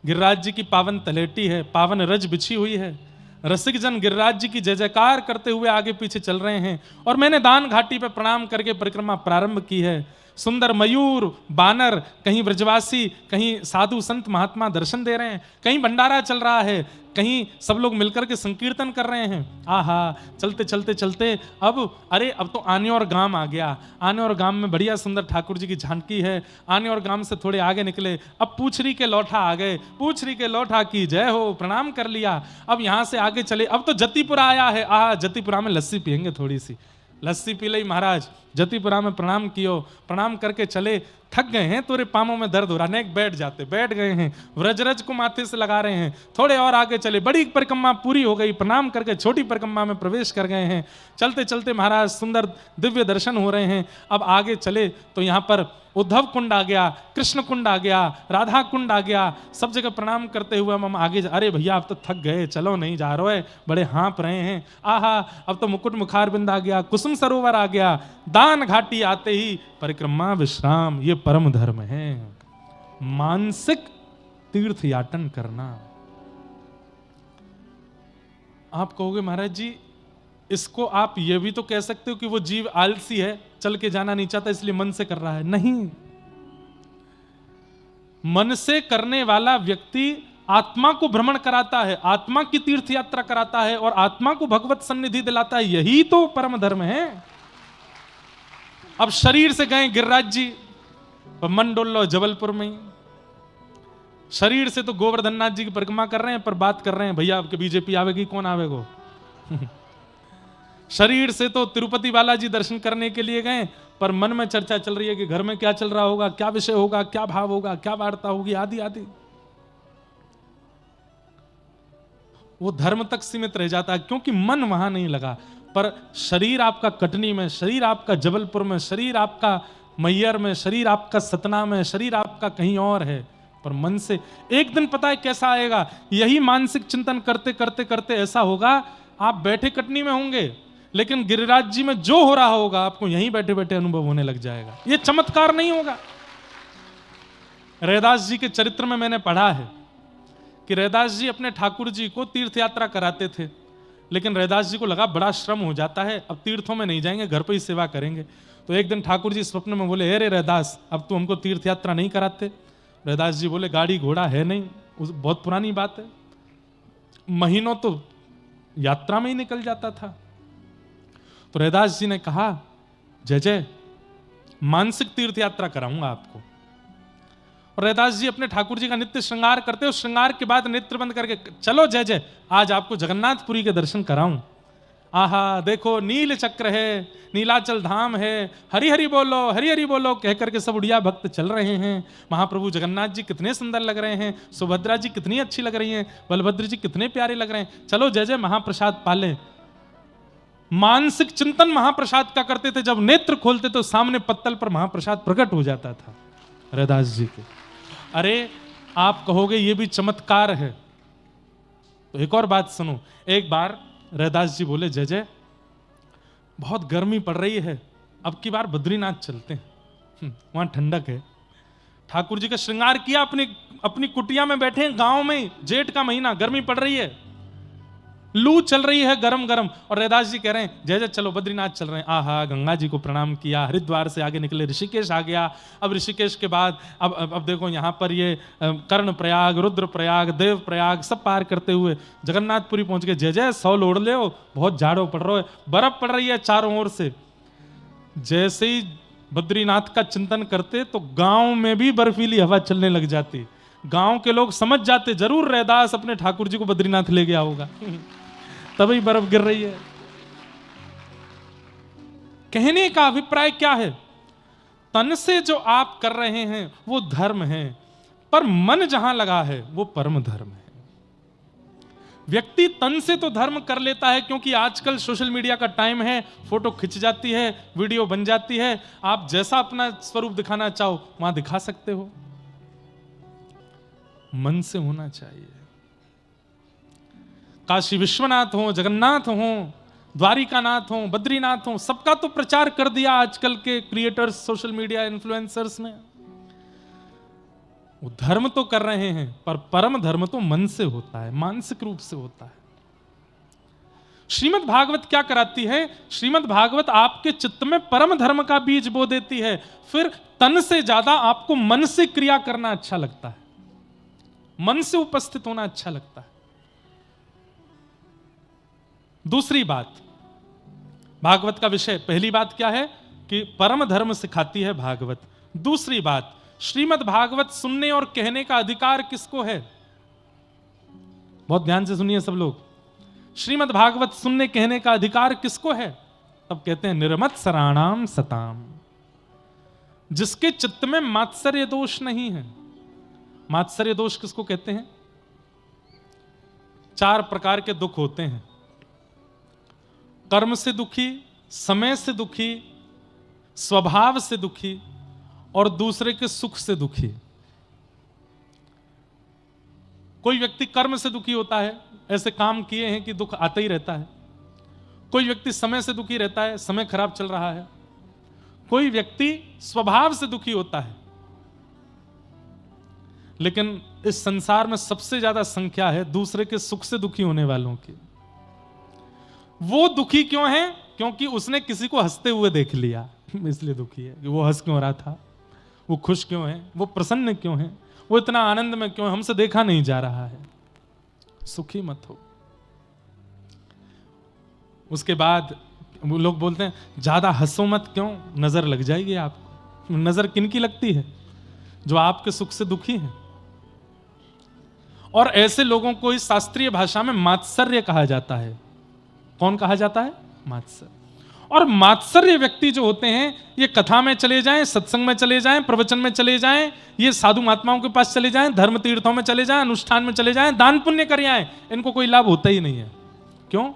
गिरिराज जी की पावन तलेटी है, पावन रज बिछी हुई है, रसिक जन गिरिराज जी की जय जयकार करते हुए आगे पीछे चल रहे हैं, और मैंने दान घाटी पर प्रणाम करके परिक्रमा प्रारंभ की है। सुंदर मयूर बानर, कहीं ब्रजवासी, कहीं साधु संत महात्मा दर्शन दे रहे हैं, कहीं भंडारा चल रहा है, कहीं सब लोग मिलकर के संकीर्तन कर रहे हैं। आहा, चलते चलते चलते अब अरे अब तो आने और गांव आ गया। आने और गांव में बढ़िया सुंदर ठाकुर जी की झांकी है। आने और गांव से थोड़े आगे निकले, अब पूछरी के लौठा आ गए। पूछरी के लौठा की जय हो, प्रणाम कर लिया। अब यहां से आगे चले, अब तो जतीपुरा आया है। आहा, जतीपुरा में लस्सी पियेंगे, थोड़ी सी लस्सी पी ली महाराज। जतीपुरा में प्रणाम कियो, प्रणाम करके चले। थक गए हैं, तोरे पामों में दर्द हो रहा, नेक बैठ जाते, बैठ गए हैं। व्रजरज को माथे से लगा रहे हैं। थोड़े और आगे चले, बड़ी परिक्रमा पूरी हो गई, प्रणाम करके छोटी परिक्रमा में प्रवेश कर गए हैं। चलते चलते महाराज सुंदर दिव्य दर्शन हो रहे हैं। अब आगे चले तो यहाँ पर उद्धव कुंड आ गया, कृष्ण कुंड आ गया, राधा कुंड आ गया। सब जगह प्रणाम करते हुए हम आगे अरे भैया अब तो थक गए, चलो नहीं जा रहे, बड़े हाँप रहे हैं। आहा, अब तो मुकुट मुखारबिंद आ गया, कुसुम सरोवर आ गया। दान घाटी आते ही परिक्रमा विश्राम, ये परम धर्म है। मानसिक तीर्थ याटन करना। आप कहोगे महाराज जी इसको आप ये भी तो कह सकते हो कि वो जीव आलसी है, चल के जाना नहीं चाहता इसलिए मन से कर रहा है। नहीं, मन से करने वाला व्यक्ति आत्मा को भ्रमण कराता है, आत्मा की तीर्थ यात्रा कराता है और आत्मा को भगवत सन्निधि दिलाता है। यही तो परम धर्म है। अब शरीर से गए गिरिराज जी, मन डोल लो जबलपुर में। शरीर से तो गोवर्धन नाथ जी की परिक्रमा कर रहे हैं, पर बात कर रहे हैं भैया आपके बीजेपी आवेगी, कौन आवेगो। शरीर से तो तिरुपति बालाजी दर्शन करने के लिए गए, पर मन में चर्चा चल रही है कि घर में क्या चल रहा होगा, क्या विषय होगा, क्या भाव होगा, क्या वार्ता होगी, आदि आदि। वो धर्म तक सीमित रह जाता है क्योंकि मन वहां नहीं लगा। पर शरीर आपका कटनी में, शरीर आपका जबलपुर में, शरीर आपका मैहर में, शरीर आपका सतना में, शरीर आपका कहीं और है, पर मन से एक दिन पता है कैसा आएगा। यही मानसिक चिंतन करते करते करते ऐसा होगा, आप बैठे कटनी में होंगे लेकिन गिरिराज जी में जो हो रहा होगा आपको यहीं बैठे बैठे अनुभव होने लग जाएगा। यह चमत्कार नहीं होगा। रैदास जी के चरित्र में मैंने पढ़ा है कि रैदास जी अपने ठाकुर जी को तीर्थ यात्रा कराते थे, लेकिन रैदास जी को लगा बड़ा श्रम हो जाता है, अब तीर्थों में नहीं जाएंगे, घर पर ही सेवा करेंगे। तो एक दिन ठाकुर जी स्वप्न में बोले, अरे रैदास अब तू हमको तीर्थ यात्रा नहीं कराते। रैदास जी बोले, गाड़ी घोड़ा है नहीं, बहुत पुरानी बात है, महीनों तो यात्रा में ही निकल जाता था। तो रैदास जी ने कहा, जय जय मानसिक तीर्थ यात्रा कराऊंगा आपको। और रैदास जी अपने ठाकुर जी का नित्य श्रृंगार करते, उस श्रृंगार के बाद नेत्र बंद करके, चलो जय जय आज आपको जगन्नाथपुरी के दर्शन कराऊं। आहा, देखो नील चक्र है, नीलाचल धाम है, हरि हरि बोलो कह करके सब उड़िया भक्त चल रहे हैं। महाप्रभु जगन्नाथ जी कितने सुंदर लग रहे हैं, सुभद्रा जी कितनी अच्छी लग रही हैं, बलभद्र जी कितने प्यारे लग रहे हैं, चलो जय जय महाप्रसाद पाले। मानसिक चिंतन महाप्रसाद का करते थे, जब नेत्र खोलते तो सामने पत्तल पर महाप्रसाद प्रकट हो जाता था रैदास जी के। अरे आप कहोगे ये भी चमत्कार है, तो एक और बात सुनो। एक बार रैदास जी बोले, जय जय बहुत गर्मी पड़ रही है, अब की बार बद्रीनाथ चलते हैं, वहां ठंडक है। ठाकुर जी का श्रृंगार किया, अपनी कुटिया में बैठे हैं गांव में, जेठ का महीना, गर्मी पड़ रही है, लू चल रही है गरम गरम, और रैदास जी कह रहे हैं जय जय चलो बद्रीनाथ चल रहे हैं। आहा, गंगा जी को प्रणाम किया, हरिद्वार से आगे निकले, ऋषिकेश आ गया। अब ऋषिकेश के बाद अब देखो यहाँ पर ये कर्ण प्रयाग, रुद्र प्रयाग, देव प्रयाग सब पार करते हुए जगन्नाथपुरी पहुंच गए। जय जय सौल ओढ़ ले, बहुत जाड़ो पड़ रहा है, बर्फ पड़ रही है चारों ओर से। जैसे ही बद्रीनाथ का चिंतन करते तो गांव में भी बर्फीली हवा चलने लग जाती। गांव के लोग समझ जाते जरूर रैदास अपने ठाकुर जी को बद्रीनाथ ले गया होगा तभी बर्फ गिर रही है। कहने का अभिप्राय क्या है? तन से जो आप कर रहे हैं वो धर्म है, पर मन जहां लगा है वो परम धर्म है। व्यक्ति तन से तो धर्म कर लेता है, क्योंकि आजकल सोशल मीडिया का टाइम है, फोटो खिंच जाती है, वीडियो बन जाती है, आप जैसा अपना स्वरूप दिखाना चाहो वहां दिखा सकते हो। मन से होना चाहिए। काशी विश्वनाथ हो, जगन्नाथ हो, द्वारिकानाथ हो, बद्रीनाथ हो, सबका तो प्रचार कर दिया आजकल के क्रिएटर्स, सोशल मीडिया इन्फ्लुएंसर्स ने। वो धर्म तो कर रहे हैं, पर परम धर्म तो मन से होता है, मानसिक रूप से होता है। श्रीमद् भागवत क्या कराती है? श्रीमद् भागवत आपके चित्त में परम धर्म का बीज बो देती है। फिर तन से ज्यादा आपको मन से क्रिया करना अच्छा लगता है, मन से उपस्थित होना अच्छा लगता है। दूसरी बात, भागवत का विषय, पहली बात क्या है कि परम धर्म सिखाती है भागवत। दूसरी बात, श्रीमद् भागवत सुनने और कहने का अधिकार किसको है? बहुत ध्यान से सुनिए सब लोग। श्रीमद् भागवत सुनने कहने का अधिकार किसको है? तब कहते हैं निर्मत्सराणाम सताम, जिसके चित्त में मात्सर्य दोष नहीं है। मात्सर्य दोष किसको कहते हैं? 4 प्रकार के दुख होते हैं। कर्म से दुखी, समय से दुखी, स्वभाव से दुखी और दूसरे के सुख से दुखी। कोई व्यक्ति कर्म से दुखी होता है, ऐसे काम किए हैं कि दुख आता ही रहता है। कोई व्यक्ति समय से दुखी रहता है, समय खराब चल रहा है। कोई व्यक्ति स्वभाव से दुखी होता है। लेकिन इस संसार में सबसे ज्यादा संख्या है दूसरे के सुख से दुखी होने वालों की। वो दुखी क्यों है? क्योंकि उसने किसी को हंसते हुए देख लिया, इसलिए दुखी है। वो हंस क्यों रहा था, वो खुश क्यों है, वो प्रसन्न क्यों है, वो इतना आनंद में क्यों है, हमसे देखा नहीं जा रहा है। सुखी मत हो। उसके बाद वो लोग बोलते हैं ज्यादा हंसो मत, क्यों? नजर लग जाएगी आपको। नजर किनकी लगती है? जो आपके सुख से दुखी है। और ऐसे लोगों को इस शास्त्रीय भाषा में मात्सर्य कहा जाता है। कौन कहा जाता है? मात्सर्य। और मात्सर्य व्यक्ति जो होते हैं, ये कथा में चले जाएं, सत्संग में चले जाएं, प्रवचन में चले जाएं, ये साधु महात्माओं के पास चले जाएं, धर्म तीर्थों में चले जाएं, अनुष्ठान में चले जाएं, दान पुण्य कर आएं, इनको कोई लाभ होता ही नहीं है। क्यों?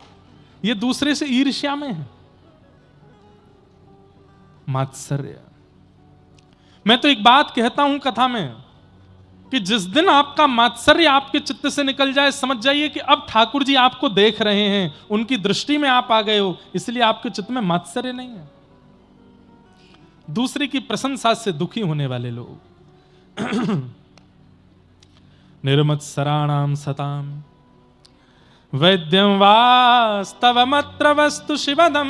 ये दूसरे से ईर्ष्या में है। मात्सर्य। मैं तो एक बात कहता हूं कथा में कि जिस दिन आपका मात्सर्य आपके चित्त से निकल जाए, समझ जाइए कि अब ठाकुर जी आपको देख रहे हैं, उनकी दृष्टि में आप आ गए हो, इसलिए आपके चित्त में मात्सर्य नहीं है। दूसरे की प्रशंसा से दुखी होने वाले लोग। निर्मत्सराणाम सताम वैद्यं वास्तवमत्र वस्तु शिवदम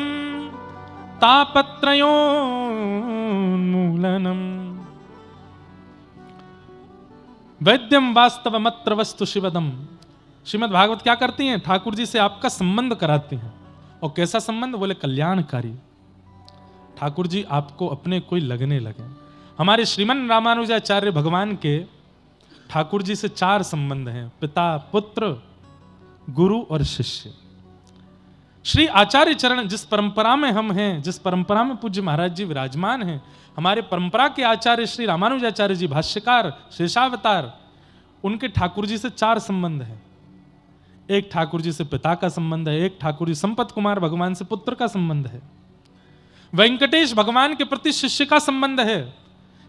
तापत्रयोन्मूलनम। वैद्यम वास्तवमत्र वस्तु शिवदम। श्रीमद् भागवत क्या करती हैं? ठाकुर जी से आपका संबंध कराती हैं। और कैसा संबंध? बोले कल्याणकारी। ठाकुर जी आपको अपने कोई लगने लगे। हमारे श्रीमन रामानुजाचार्य भगवान के ठाकुर जी से 4 संबंध हैं, पिता, पुत्र, गुरु और शिष्य। श्री आचार्य चरण, जिस परंपरा में हम हैं, जिस परंपरा में पूज्य महाराज जी विराजमान हैं, हमारे परंपरा के आचार्य श्री रामानुजाचार्य जी, भाष्यकार, शेषावतार, उनके ठाकुर जी से 4 संबंध हैं। एक ठाकुर जी से पिता का संबंध है, एक ठाकुर जी संपत कुमार भगवान से पुत्र का संबंध है, वेंकटेश भगवान के प्रति शिष्य का संबंध है।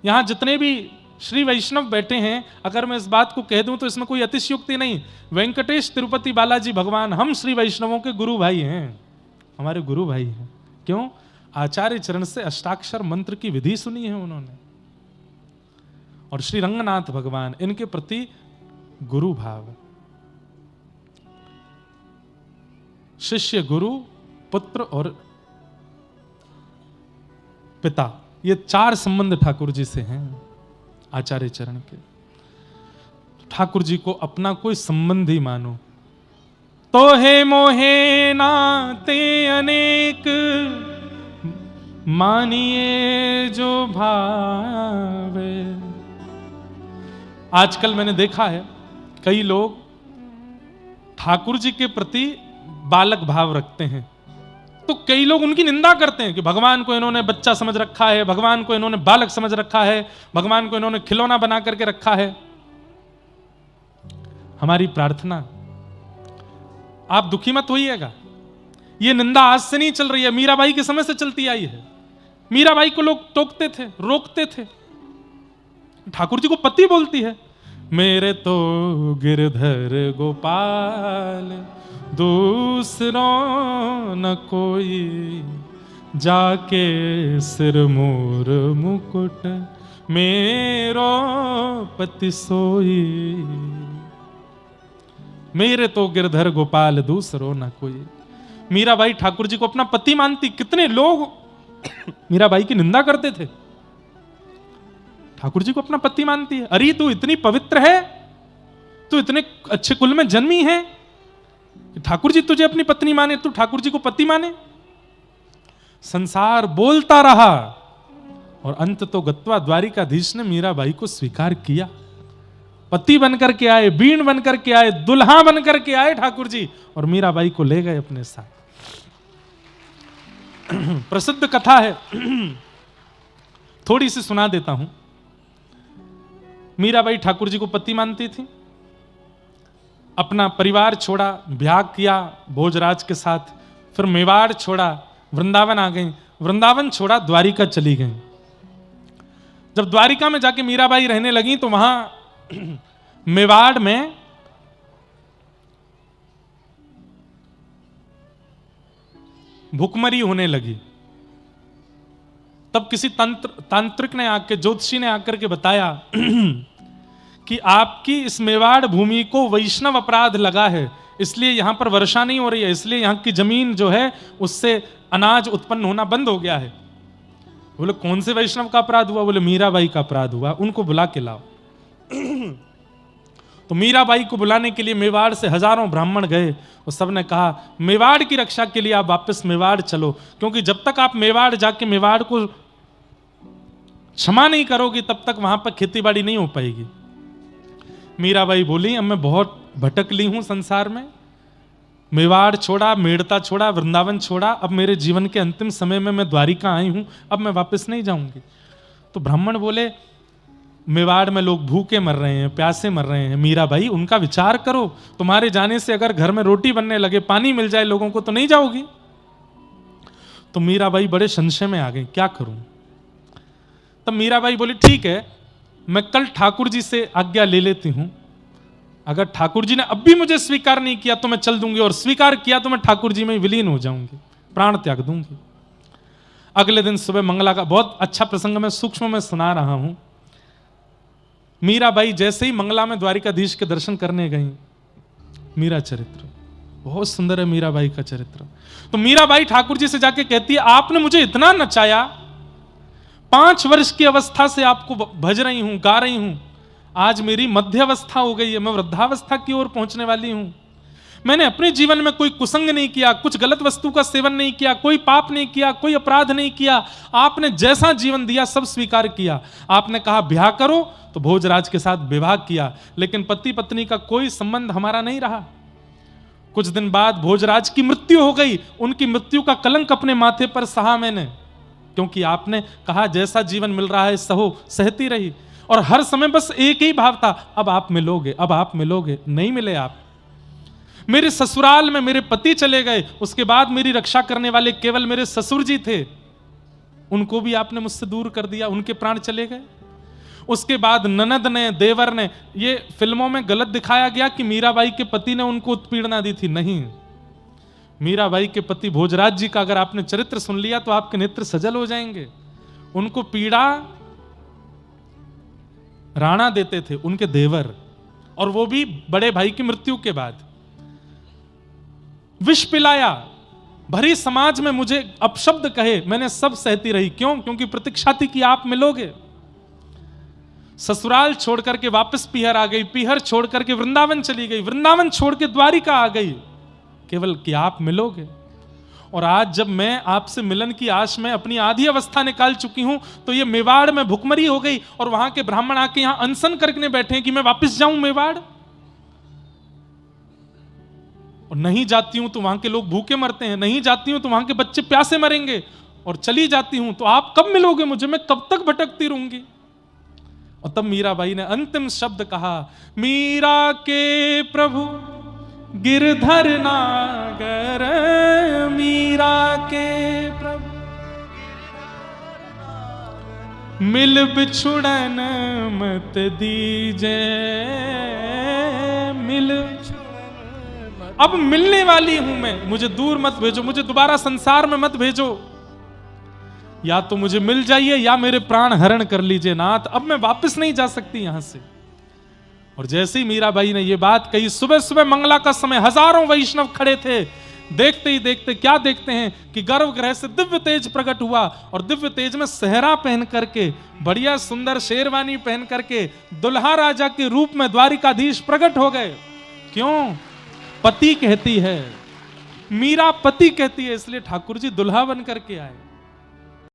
यहां जितने भी श्री वैष्णव बैठे हैं, अगर मैं इस बात को कह दूं तो इसमें कोई अतिशयोक्ति नहीं। वेंकटेश तिरुपति बालाजी भगवान हम श्री वैष्णवों के गुरु भाई हैं, हमारे गुरु भाई हैं। क्यों? आचार्य चरण से अष्टाक्षर मंत्र की विधि सुनी है उन्होंने। और श्री रंगनाथ भगवान, इनके प्रति गुरु भाव। शिष्य, गुरु, पुत्र और पिता, ये 4 संबंध ठाकुर जी से हैं आचार्य चरण के। ठाकुर जी को अपना कोई संबंध ही मानो। तो हे मोहे नाते अनेक मानिए जो भावे। आजकल मैंने देखा है कई लोग ठाकुर जी के प्रति बालक भाव रखते हैं, तो कई लोग उनकी निंदा करते हैं कि भगवान को इन्होंने बच्चा समझ रखा है, भगवान को इन्होंने बालक समझ रखा है, भगवान को इन्होंने खिलौना बना करके रखा है। हमारी प्रार्थना, आप दुखी मत होइएगा, ये निंदा आज से नहीं चल रही है, मीराबाई के समय से चलती आई है। मीराबाई को लोग टोकते थे, रोकते थे। ठाकुर जी को पति बोलती है, मेरे तो गिरधर गोपाल दूसरों न कोई, जाके सिर मोर मुकुट मेरो पति सोई। मेरे तो गिरधर गोपाल दूसरों न कोई। मीराबाई ठाकुर जी को अपना पति मानती। कितने लोग मीराबाई की निंदा करते थे, ठाकुर जी को अपना पति मानती है। अरे तू इतनी पवित्र है, तू इतने अच्छे कुल में जन्मी है, ठाकुर जी तुझे अपनी पत्नी माने, तू ठाकुर जी को पति माने। संसार बोलता रहा और अंत तो गत्वा द्वारिकाधीश ने मीराबाई को स्वीकार किया। पति बनकर के आए, बीण बनकर के आए, दुल्हा बनकर के आए ठाकुर जी, और मीराबाई को ले गए अपने साथ। प्रसिद्ध कथा है, थोड़ी सी सुना देता हूं। मीराबाई ठाकुर जी को पति मानती थी, अपना परिवार छोड़ा, ब्याह किया भोजराज के साथ, फिर मेवाड़ छोड़ा, वृंदावन आ गई, वृंदावन छोड़ा, द्वारिका चली गई। जब द्वारिका में जाके मीराबाई रहने लगी तो वहां मेवाड़ में भुखमरी होने लगी। तब किसी तांत्रिक ने आकर, ज्योतिषी ने आकर के बताया कि आपकी इस मेवाड़ भूमि को वैष्णव अपराध लगा है, इसलिए यहां पर वर्षा नहीं हो रही है, इसलिए यहां की जमीन जो है उससे अनाज उत्पन्न होना बंद हो गया है। बोले कौन से वैष्णव का अपराध हुआ? बोले मीराबाई का अपराध हुआ, उनको बुला के लाओ। तो मीराबाई को बुलाने के लिए मेवाड़ से हजारों ब्राह्मण गए और सबने कहा मेवाड़ की रक्षा के लिए आप वापस मेवाड़ चलो, क्योंकि जब तक आप मेवाड़ जाके मेवाड़ को क्षमा नहीं करोगी तब तक वहां पर खेतीबाड़ी नहीं हो पाएगी। मीराबाई बोली अब मैं बहुत भटक ली हूं संसार में, मेवाड़ छोड़ा, मेड़ता छोड़ा, वृंदावन छोड़ा, अब मेरे जीवन के अंतिम समय में मैं द्वारिका आई हूं, अब मैं वापस नहीं जाऊंगी। तो ब्राह्मण बोले मेवाड़ में लोग भूखे मर रहे हैं, प्यासे मर रहे हैं, मीराबाई उनका विचार करो, तुम्हारे जाने से अगर घर में रोटी बनने लगे, पानी मिल जाए लोगों को तो नहीं जाओगी। तो मीराबाई बड़े संशय में आ गई, क्या करूं? तब मीराबाई बोली ठीक है, मैं कल ठाकुर जी से आज्ञा ले लेती हूं, अगर ठाकुर जी ने अब भी मुझे स्वीकार नहीं किया तो मैं चल दूंगी, और स्वीकार किया तो मैं ठाकुर जी में विलीन हो जाऊंगी, प्राण त्याग दूंगी। अगले दिन सुबह मंगला का बहुत अच्छा प्रसंग मैं सूक्ष्म में सुना रहा हूं। मीराबाई जैसे ही मंगला में द्वारिकाधीश के दर्शन करने गई, मीरा चरित्र बहुत सुंदर है, मीराबाई का चरित्र। तो मीराबाई ठाकुर जी से जाके कहती है आपने मुझे इतना नचाया, 5 वर्ष की अवस्था से आपको भज रही हूं, गा रही हूं, आज मेरी मध्य अवस्था हो गई है, मैं वृद्धावस्था की ओर पहुंचने वाली हूं। मैंने अपने जीवन में कोई कुसंग नहीं किया, कुछ गलत वस्तु का सेवन नहीं किया, कोई पाप नहीं किया, कोई अपराध नहीं किया। आपने जैसा जीवन दिया सब स्वीकार किया। आपने कहा ब्याह करो तो भोजराज के साथ विवाह किया, लेकिन पति पत्नी का कोई संबंध हमारा नहीं रहा। कुछ दिन बाद भोजराज की मृत्यु हो गई, उनकी मृत्यु का कलंक अपने माथे पर सहा मैंने, क्योंकि आपने कहा जैसा जीवन मिल रहा है सहो, सहती रही, और हर समय बस एक ही भाव था, अब आप मिलोगे, अब आप मिलोगे, नहीं मिले आप। मेरे ससुराल में मेरे पति चले गए, उसके बाद मेरी रक्षा करने वाले केवल मेरे ससुर जी थे, उनको भी आपने मुझसे दूर कर दिया, उनके प्राण चले गए। उसके बाद ननद ने, देवर ने, ये फिल्मों में गलत दिखाया गया कि मीराबाई के पति ने उनको उत्पीड़ना दी थी, नहीं। मीराबाई के पति भोजराज जी का अगर आपने चरित्र सुन लिया तो आपके नेत्र सजल हो जाएंगे। उनको पीड़ा राणा देते थे, उनके देवर, और वो भी बड़े भाई की मृत्यु के बाद। विष पिलाया, भरी समाज में मुझे अपशब्द कहे, मैंने सब सहती रही। क्यों? क्योंकि प्रतीक्षा थी कि आप मिलोगे। ससुराल छोड़ करके वापस पीहर आ गई, पीहर छोड़ करके वृंदावन चली गई, वृंदावन छोड़ के द्वारिका आ गई, केवल कि आप मिलोगे। और आज जब मैं आपसे मिलन की आश में अपनी आधी अवस्था निकाल चुकी हूं, तो ये मेवाड़ में भुखमरी हो गई और वहां के ब्राह्मण आके यहां अनशन करके बैठे हैं कि मैं वापस जाऊं मेवाड़, और नहीं जाती हूं तो वहां के लोग भूखे मरते हैं, नहीं जाती हूं तो वहां के बच्चे प्यासे मरेंगे, और चली जाती हूं तो आप कब मिलोगे मुझे, मैं कब तक भटकती रहूंगी। और तब मीराबाई ने अंतिम शब्द कहा, मीरा के प्रभु गिरधर नागर, मीरा के प्रभु मिल बिछुड़न मत दीजे, मिल अब मिलने वाली हूं मैं, मुझे दूर मत भेजो, मुझे दोबारा संसार में मत भेजो, या तो मुझे मिल जाइए या मेरे प्राण हरण कर लीजिए नाथ, अब मैं वापस नहीं जा सकती यहां से। और जैसे ही मीराबाई ने यह बात कही, सुबह सुबह मंगला का समय, हजारों वैष्णव खड़े थे, देखते ही देखते क्या देखते हैं कि गर्भगृह से दिव्य तेज प्रकट हुआ, और दिव्य तेज में सेहरा पहन करके, बढ़िया सुंदर शेरवानी पहन करके दुल्हा राजा के रूप में द्वारिकाधीश प्रकट हो गए। क्यों? पति कहती है, मीरा पति कहती है, इसलिए ठाकुर जी दुल्हा बन करके आए।